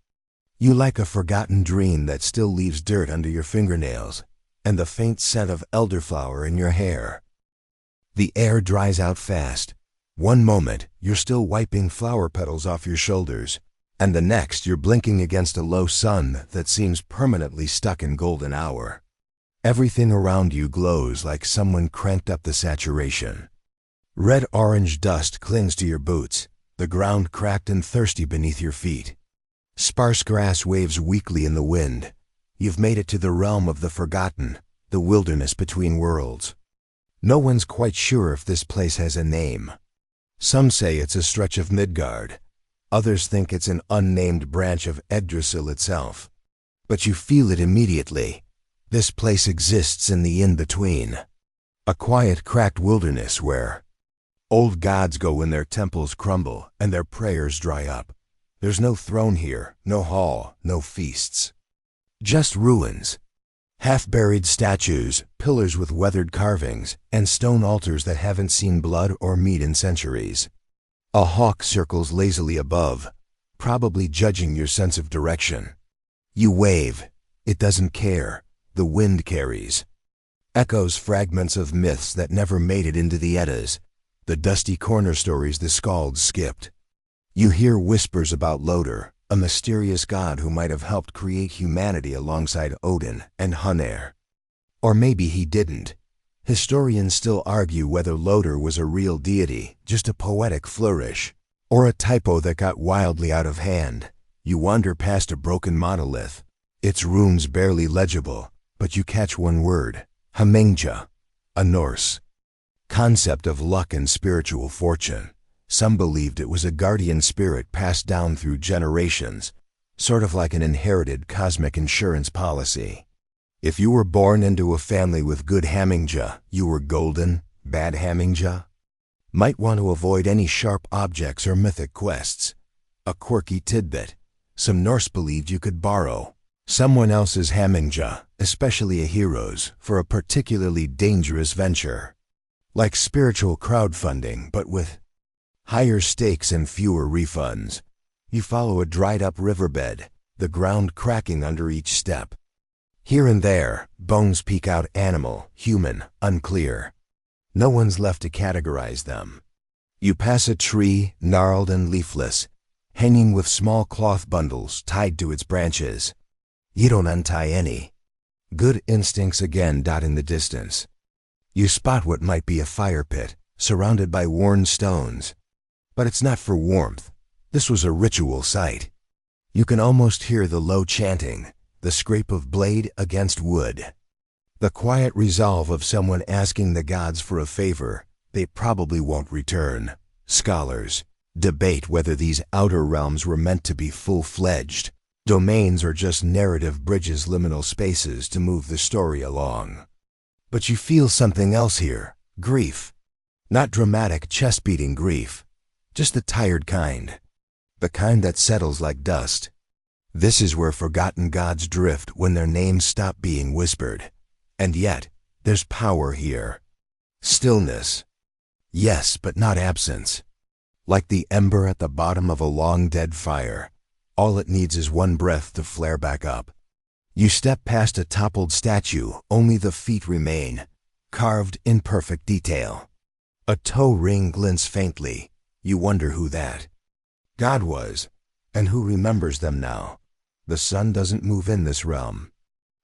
You like a forgotten dream that still leaves dirt under your fingernails, and the faint scent of elderflower in your hair. The air dries out fast. One moment, you're still wiping flower petals off your shoulders, and the next you're blinking against a low sun that seems permanently stuck in golden hour. Everything around you glows like someone cranked up the saturation. Red-orange dust clings to your boots, the ground cracked and thirsty beneath your feet. Sparse grass waves weakly in the wind. You've made it to the realm of the forgotten, the wilderness between worlds. No one's quite sure if this place has a name. Some say it's a stretch of Midgard. Others think it's an unnamed branch of Yggdrasil itself. But you feel it immediately. This place exists in the in-between. A quiet, cracked wilderness where old gods go when their temples crumble and their prayers dry up. There's no throne here, no hall, no feasts. Just ruins. Half-buried statues, pillars with weathered carvings, and stone altars that haven't seen blood or meat in centuries. A hawk circles lazily above, probably judging your sense of direction. You wave. It doesn't care. The wind carries. Echoes fragments of myths that never made it into the Eddas, the dusty corner stories the skalds skipped. You hear whispers about Loder, a mysterious god who might have helped create humanity alongside Odin and Hunir. Or maybe he didn't. Historians still argue whether Loder was a real deity, just a poetic flourish, or a typo that got wildly out of hand. You wander past a broken monolith, its runes barely legible, but you catch one word, Hamingja, a Norse concept of luck and spiritual fortune. Some believed it was a guardian spirit passed down through generations, sort of like an inherited cosmic insurance policy. If you were born into a family with good Hamingja, you were golden. Bad Hamingja? Might want to avoid any sharp objects or mythic quests. A quirky tidbit. Some Norse believed you could borrow someone else's Hamingja, especially a hero's, for a particularly dangerous venture. Like spiritual crowdfunding, but with higher stakes and fewer refunds. You follow a dried-up riverbed, the ground cracking under each step. Here and there, bones peek out, animal, human, unclear. No one's left to categorize them. You pass a tree, gnarled and leafless, hanging with small cloth bundles tied to its branches. You don't untie any. Good instincts again dot in the distance. You spot what might be a fire pit, surrounded by worn stones. But it's not for warmth. This was a ritual site. You can almost hear the low chanting, the scrape of blade against wood. The quiet resolve of someone asking the gods for a favor they probably won't return. Scholars debate whether these outer realms were meant to be full-fledged domains or just narrative bridges, liminal spaces to move the story along. But you feel something else here, grief. Not dramatic, chest-beating grief, just the tired kind. The kind that settles like dust. This is where forgotten gods drift when their names stop being whispered. And yet, there's power here. Stillness. Yes, but not absence. Like the ember at the bottom of a long-dead fire, all it needs is one breath to flare back up. You step past a toppled statue, only the feet remain, carved in perfect detail. A toe ring glints faintly. You wonder who that god was, and who remembers them now. The sun doesn't move in this realm.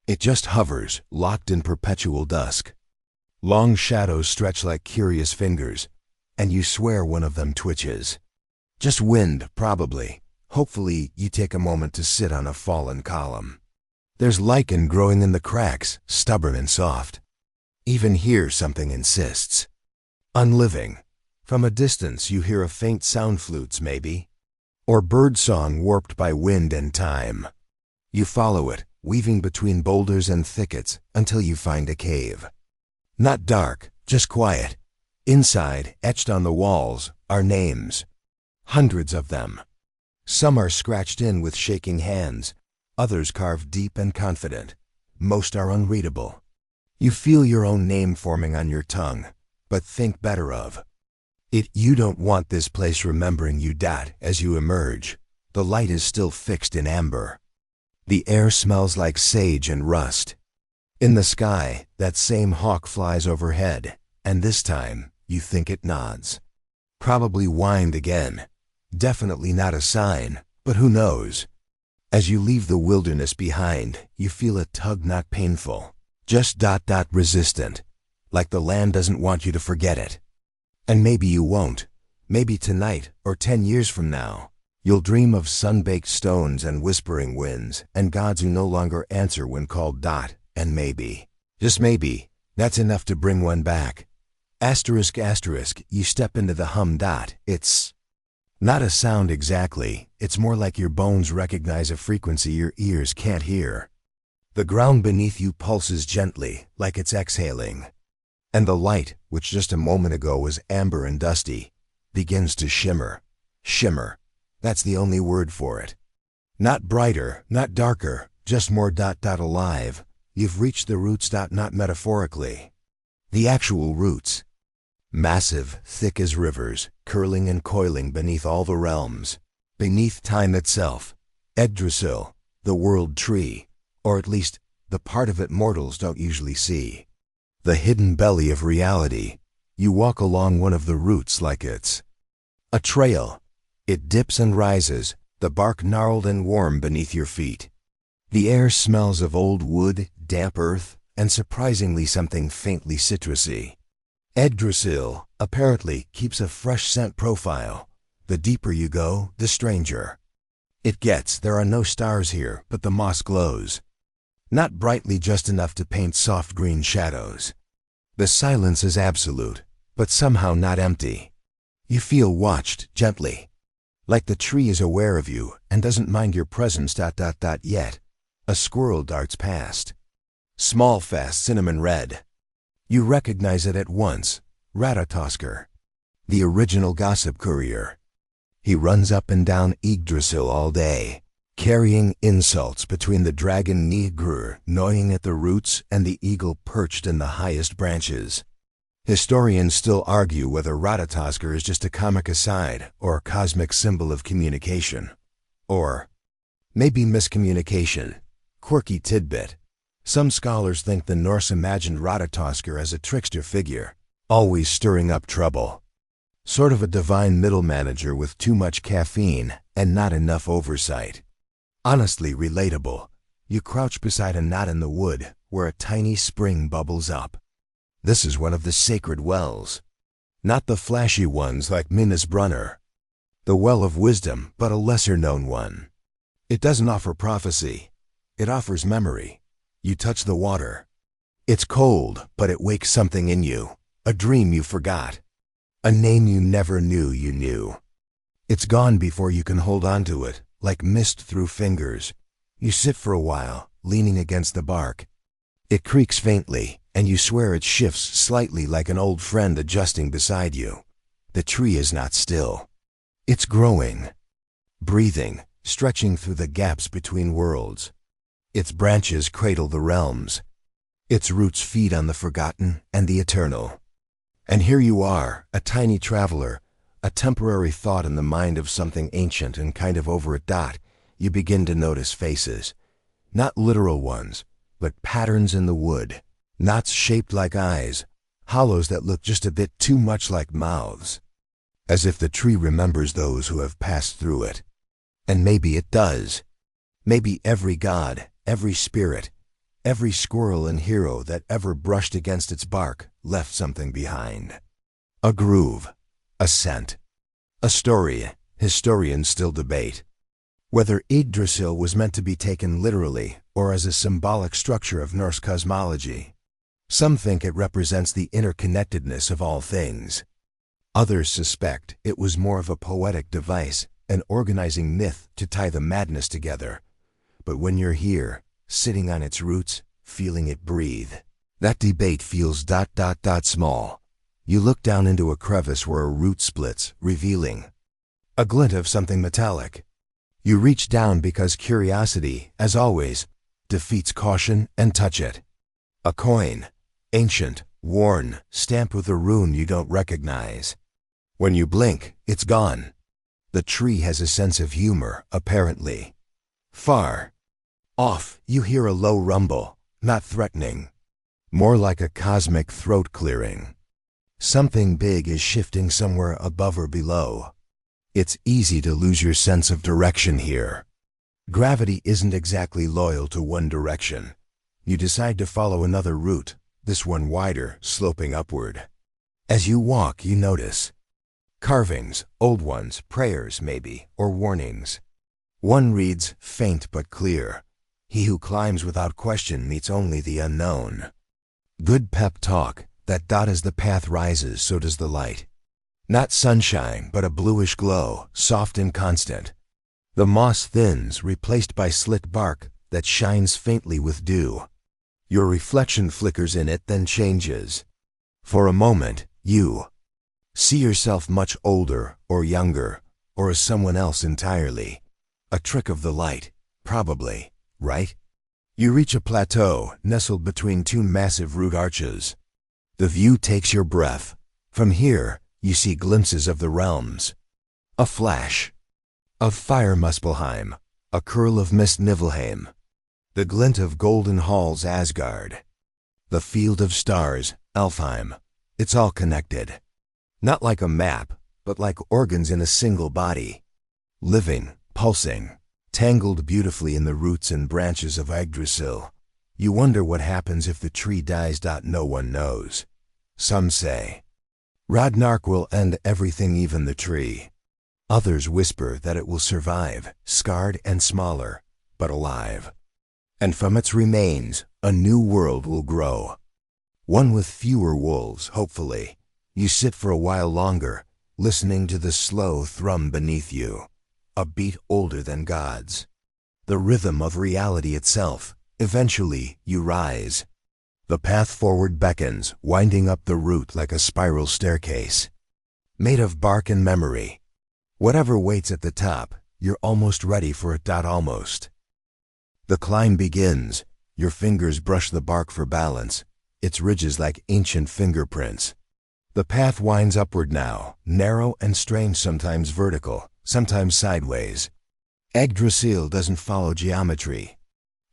It just hovers, locked in perpetual dusk. Long shadows stretch like curious fingers, and you swear one of them twitches. Just wind, probably. Hopefully, you take a moment to sit on a fallen column. There's lichen growing in the cracks, stubborn and soft. Even here something insists. Unliving. From a distance you hear a faint sound, flutes maybe, or birdsong warped by wind and time. You follow it, weaving between boulders and thickets until you find a cave. Not dark, just quiet. Inside, etched on the walls, are names. Hundreds of them. Some are scratched in with shaking hands, others carved deep and confident. Most are unreadable. You feel your own name forming on your tongue, but think better of it. You don't want this place remembering you. As you emerge, the light is still fixed in amber. The air smells like sage and rust. In the sky, that same hawk flies overhead, and this time, you think it nods. Probably whined again. Definitely not a sign, but who knows? As you leave the wilderness behind, you feel a tug, not painful, just resistant, like the land doesn't want you to forget it. And maybe you won't. Maybe tonight, or 10 years from now, you'll dream of sun-baked stones and whispering winds, and gods who no longer answer when called. And maybe, just maybe, that's enough to bring one back. Asterisk, you step into the hum. It's not a sound exactly, it's more like your bones recognize a frequency your ears can't hear. The ground beneath you pulses gently, like it's exhaling. And the light, which just a moment ago was amber and dusty, begins to shimmer. Shimmer. That's the only word for it. Not brighter, not darker, just more alive. You've reached the roots. Not metaphorically. The actual roots. Massive, thick as rivers, curling and coiling beneath all the realms. Beneath time itself. Yggdrasil, the world tree, or at least the part of it mortals don't usually see. The hidden belly of reality. You walk along one of the roots like it's a trail. It dips and rises, the bark gnarled and warm beneath your feet. The air smells of old wood, damp earth, and surprisingly something faintly citrusy. Yggdrasil, apparently, keeps a fresh scent profile. The deeper you go, the stranger it gets. There are no stars here, but the moss glows. Not brightly, just enough to paint soft green shadows. The silence is absolute, but somehow not empty. You feel watched, gently. Like the tree is aware of you and doesn't mind your presence. Yet. A squirrel darts past. Small, fast, cinnamon red. You recognize it at once. Ratatoskr, the original gossip courier. He runs up and down Yggdrasil all day, carrying insults between the dragon Nigrur gnawing at the roots and the eagle perched in the highest branches. Historians still argue whether Ratatoskr is just a comic aside or a cosmic symbol of communication. Or maybe miscommunication. Quirky tidbit. Some scholars think the Norse imagined Ratatoskr as a trickster figure, always stirring up trouble. Sort of a divine middle manager with too much caffeine and not enough oversight. Honestly relatable. You crouch beside a knot in the wood where a tiny spring bubbles up. This is one of the sacred wells. Not the flashy ones like Minas Brunner. The well of wisdom, but a lesser-known one. It doesn't offer prophecy. It offers memory. You touch the water. It's cold, but it wakes something in you. A dream you forgot. A name you never knew you knew. It's gone before you can hold on to it, like mist through fingers. You sit for a while, leaning against the bark. It creaks faintly, and you swear it shifts slightly like an old friend adjusting beside you. The tree is not still. It's growing. Breathing, stretching through the gaps between worlds. Its branches cradle the realms. Its roots feed on the forgotten and the eternal. And here you are, a tiny traveler, a temporary thought in the mind of something ancient and kind of over it. You begin to notice faces. Not literal ones, but patterns in the wood. Knots shaped like eyes, hollows that look just a bit too much like mouths. As if the tree remembers those who have passed through it. And maybe it does. Maybe every god, every spirit, every squirrel and hero that ever brushed against its bark left something behind. A groove, a scent, a story historians still debate. Whether Yggdrasil was meant to be taken literally or as a symbolic structure of Norse cosmology. Some think it represents the interconnectedness of all things. Others suspect it was more of a poetic device, an organizing myth to tie the madness together. But when you're here, sitting on its roots, feeling it breathe, that debate feels small. You look down into a crevice where a root splits, revealing a glint of something metallic. You reach down because curiosity, as always, defeats caution and touch it. A coin, ancient, worn, stamped with a rune you don't recognize. When you blink, it's gone. The tree has a sense of humor, apparently. Far off, you hear a low rumble, not threatening. More like a cosmic throat clearing. Something big is shifting somewhere above or below. It's easy to lose your sense of direction here. Gravity isn't exactly loyal to one direction. You decide to follow another route, this one wider, sloping upward. As you walk, you notice carvings, old ones, prayers maybe, or warnings. One reads, faint but clear. He who climbs without question meets only the unknown. Good pep talk, that as the path rises, so does the light. Not sunshine, but a bluish glow, soft and constant. The moss thins, replaced by slit bark that shines faintly with dew. Your reflection flickers in it, then changes. For a moment, you see yourself much older, or younger, or as someone else entirely. A trick of the light, probably, right? You reach a plateau, nestled between two massive root arches. The view takes your breath. From here, you see glimpses of the realms. A flash of fire Muspelheim, a curl of mist Niflheim, the glint of golden halls Asgard, the field of stars Elfheim. It's all connected. Not like a map, but like organs in a single body. Living, pulsing, tangled beautifully in the roots and branches of Yggdrasil. You wonder what happens if the tree dies. No one knows. Some say Ragnarok will end everything, even the tree. Others whisper that it will survive, scarred and smaller, but alive. And from its remains, a new world will grow. One with fewer wolves, hopefully. You sit for a while longer, listening to the slow thrum beneath you. A beat older than God's. The rhythm of reality itself. Eventually, you rise. The path forward beckons, winding up the route like a spiral staircase. Made of bark and memory. Whatever waits at the top, you're almost ready for it. Almost. The climb begins. Your fingers brush the bark for balance. Its ridges like ancient fingerprints. The path winds upward now, narrow and strange, sometimes vertical, sometimes sideways. Yggdrasil doesn't follow geometry.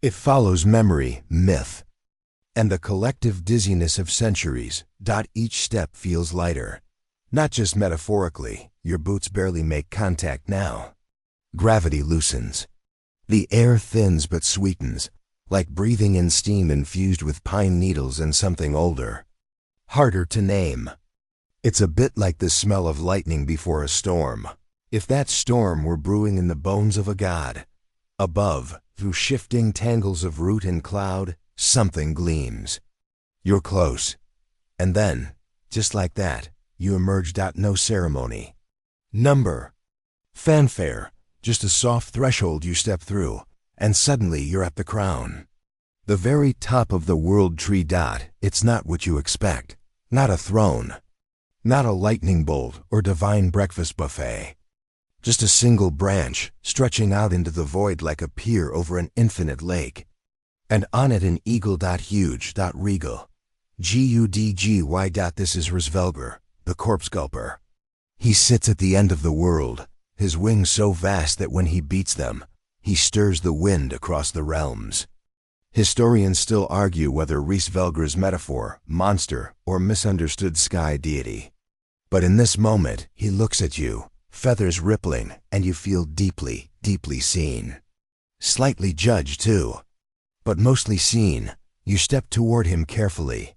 It follows memory, myth, and the collective dizziness of centuries. Each step feels lighter. Not just metaphorically, your boots barely make contact now. Gravity loosens. The air thins but sweetens, like breathing in steam infused with pine needles and something older. Harder to name. It's a bit like the smell of lightning before a storm. If that storm were brewing in the bones of a god. Above, through shifting tangles of root and cloud, something gleams. You're close. And then, just like that, you emerge. No ceremony. Number. Fanfare. Just a soft threshold you step through, and suddenly you're at the crown. The very top of the world tree. It's not what you expect. Not a throne. Not a lightning bolt or divine breakfast buffet. Just a single branch, stretching out into the void like a pier over an infinite lake. And on it an eagle. Huge. Regal. Gudgy. This is Risvelgur, the corpse gulper. He sits at the end of the world, his wings so vast that when he beats them, he stirs the wind across the realms. Historians still argue whether Rhys-Velgr's metaphor, monster, or misunderstood sky deity. But in this moment, he looks at you, feathers rippling, and you feel deeply, deeply seen. Slightly judged, too. But mostly seen. You step toward him carefully.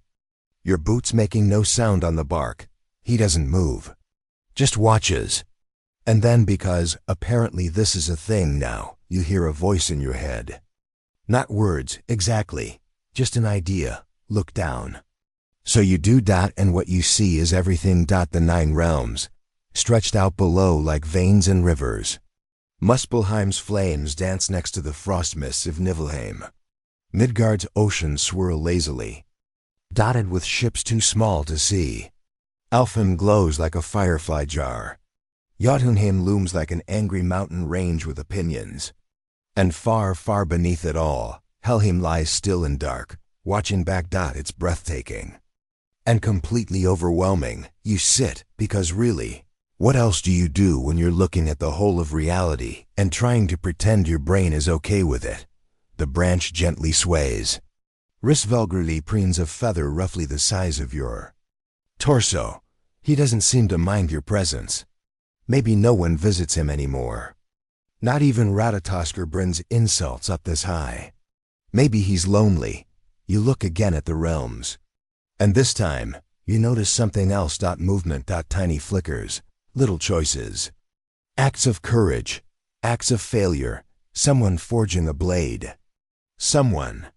Your boots making no sound on the bark. He doesn't move. Just watches. And then, because apparently this is a thing now, you hear a voice in your head. Not words, exactly. Just an idea. Look down. So you do, and what you see is everything. The 9 realms, stretched out below like veins and rivers. Muspelheim's flames dance next to the frost mists of Niflheim. Midgard's oceans swirl lazily, dotted with ships too small to see. Alfheim glows like a firefly jar. Jotunheim looms like an angry mountain range with opinions. And far, far beneath it all, Helheim lies still and dark, watching back. It's breathtaking. And completely overwhelming. You sit, because really, what else do you do when you're looking at the whole of reality and trying to pretend your brain is okay with it? The branch gently sways. Rhys-Velgr preens a feather roughly the size of your torso. He doesn't seem to mind your presence. Maybe no one visits him anymore. Not even Ratatoskr brings insults up this high. Maybe he's lonely. You look again at the realms. And this time, you notice something else. Movement. Tiny flickers. Little choices. Acts of courage. Acts of failure. Someone forging a blade. Someone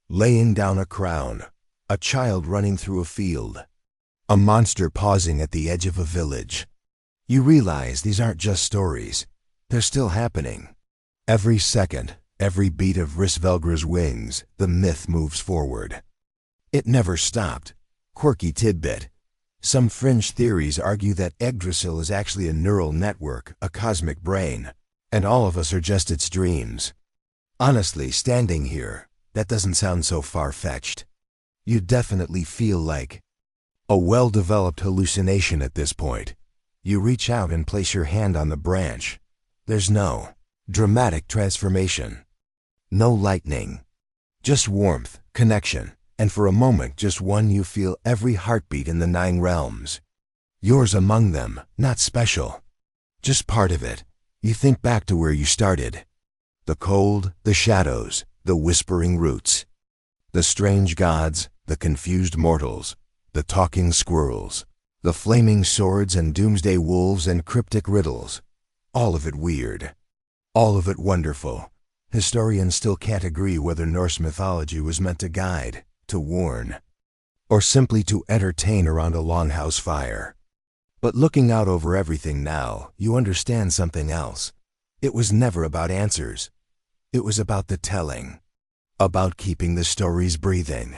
laying down a crown. A child running through a field. A monster pausing at the edge of a village. You realize these aren't just stories. They're still happening. Every second, every beat of Rhys-Velgr's wings, the myth moves forward. It never stopped. Quirky tidbit. Some fringe theories argue that Yggdrasil is actually a neural network, a cosmic brain, and all of us are just its dreams. Honestly, standing here, that doesn't sound so far-fetched. You definitely feel like a well-developed hallucination at this point. You reach out and place your hand on the branch. There's no dramatic transformation. No lightning. Just warmth, connection, and for a moment just one. You feel every heartbeat in the 9 realms. Yours among them, not special. Just part of it. You think back to where you started. The cold, the shadows, the whispering roots. The strange gods, the confused mortals, the talking squirrels, the flaming swords and doomsday wolves and cryptic riddles. All of it weird. All of it wonderful. Historians still can't agree whether Norse mythology was meant to guide, to warn, or simply to entertain around a longhouse fire. But looking out over everything now, you understand something else. It was never about answers. It was about the telling. About keeping the stories breathing.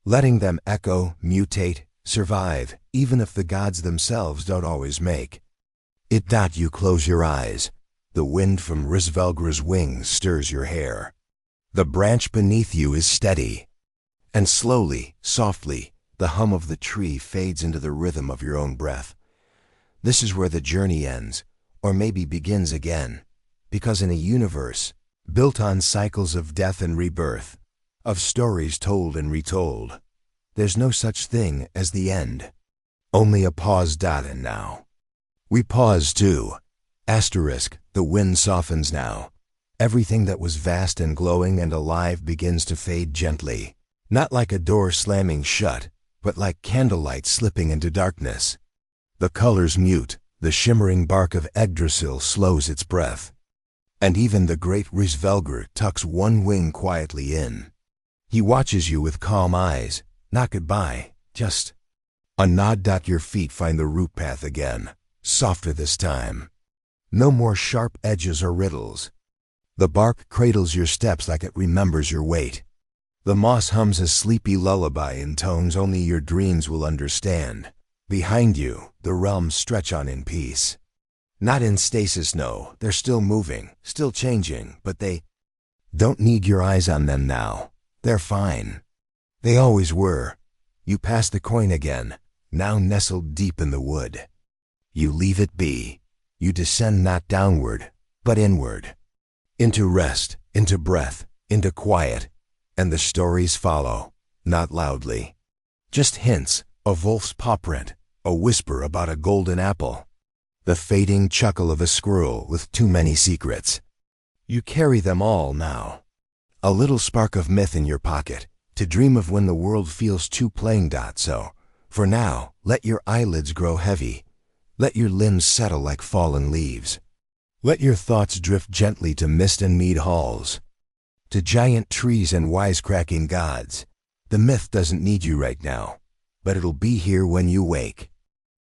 Letting them echo, mutate, survive, even if the gods themselves don't always make it. You close your eyes. The wind from Rhys-Velgr's wings stirs your hair. The branch beneath you is steady. And slowly, softly, the hum of the tree fades into the rhythm of your own breath. This is where the journey ends, or maybe begins again. Because in a universe built on cycles of death and rebirth, of stories told and retold, there's no such thing as the end. Only a pause. And now we pause too. Asterisk, the wind softens now. Everything that was vast and glowing and alive begins to fade gently. Not like a door slamming shut, but like candlelight slipping into darkness. The colors mute, the shimmering bark of Yggdrasil slows its breath. And even the great Rhys-Velgr tucks one wing quietly in. He watches you with calm eyes. Not goodbye, just a nod. Your feet find the root path again, softer this time. No more sharp edges or riddles. The bark cradles your steps like it remembers your weight. The moss hums a sleepy lullaby in tones only your dreams will understand. Behind you, the realms stretch on in peace. Not in stasis, no, they're still moving, still changing, but they don't need your eyes on them now. They're fine. They always were. You pass the coin again, now nestled deep in the wood. You leave it be. You descend not downward, but inward. Into rest, into breath, into quiet, and the stories follow, not loudly. Just hints, a wolf's paw print, a whisper about a golden apple, the fading chuckle of a squirrel with too many secrets. You carry them all now. A little spark of myth in your pocket, to dream of when the world feels too plain. So, for now, let your eyelids grow heavy. Let your limbs settle like fallen leaves. Let your thoughts drift gently to mist and mead halls, to giant trees and wisecracking gods. The myth doesn't need you right now, but it'll be here when you wake.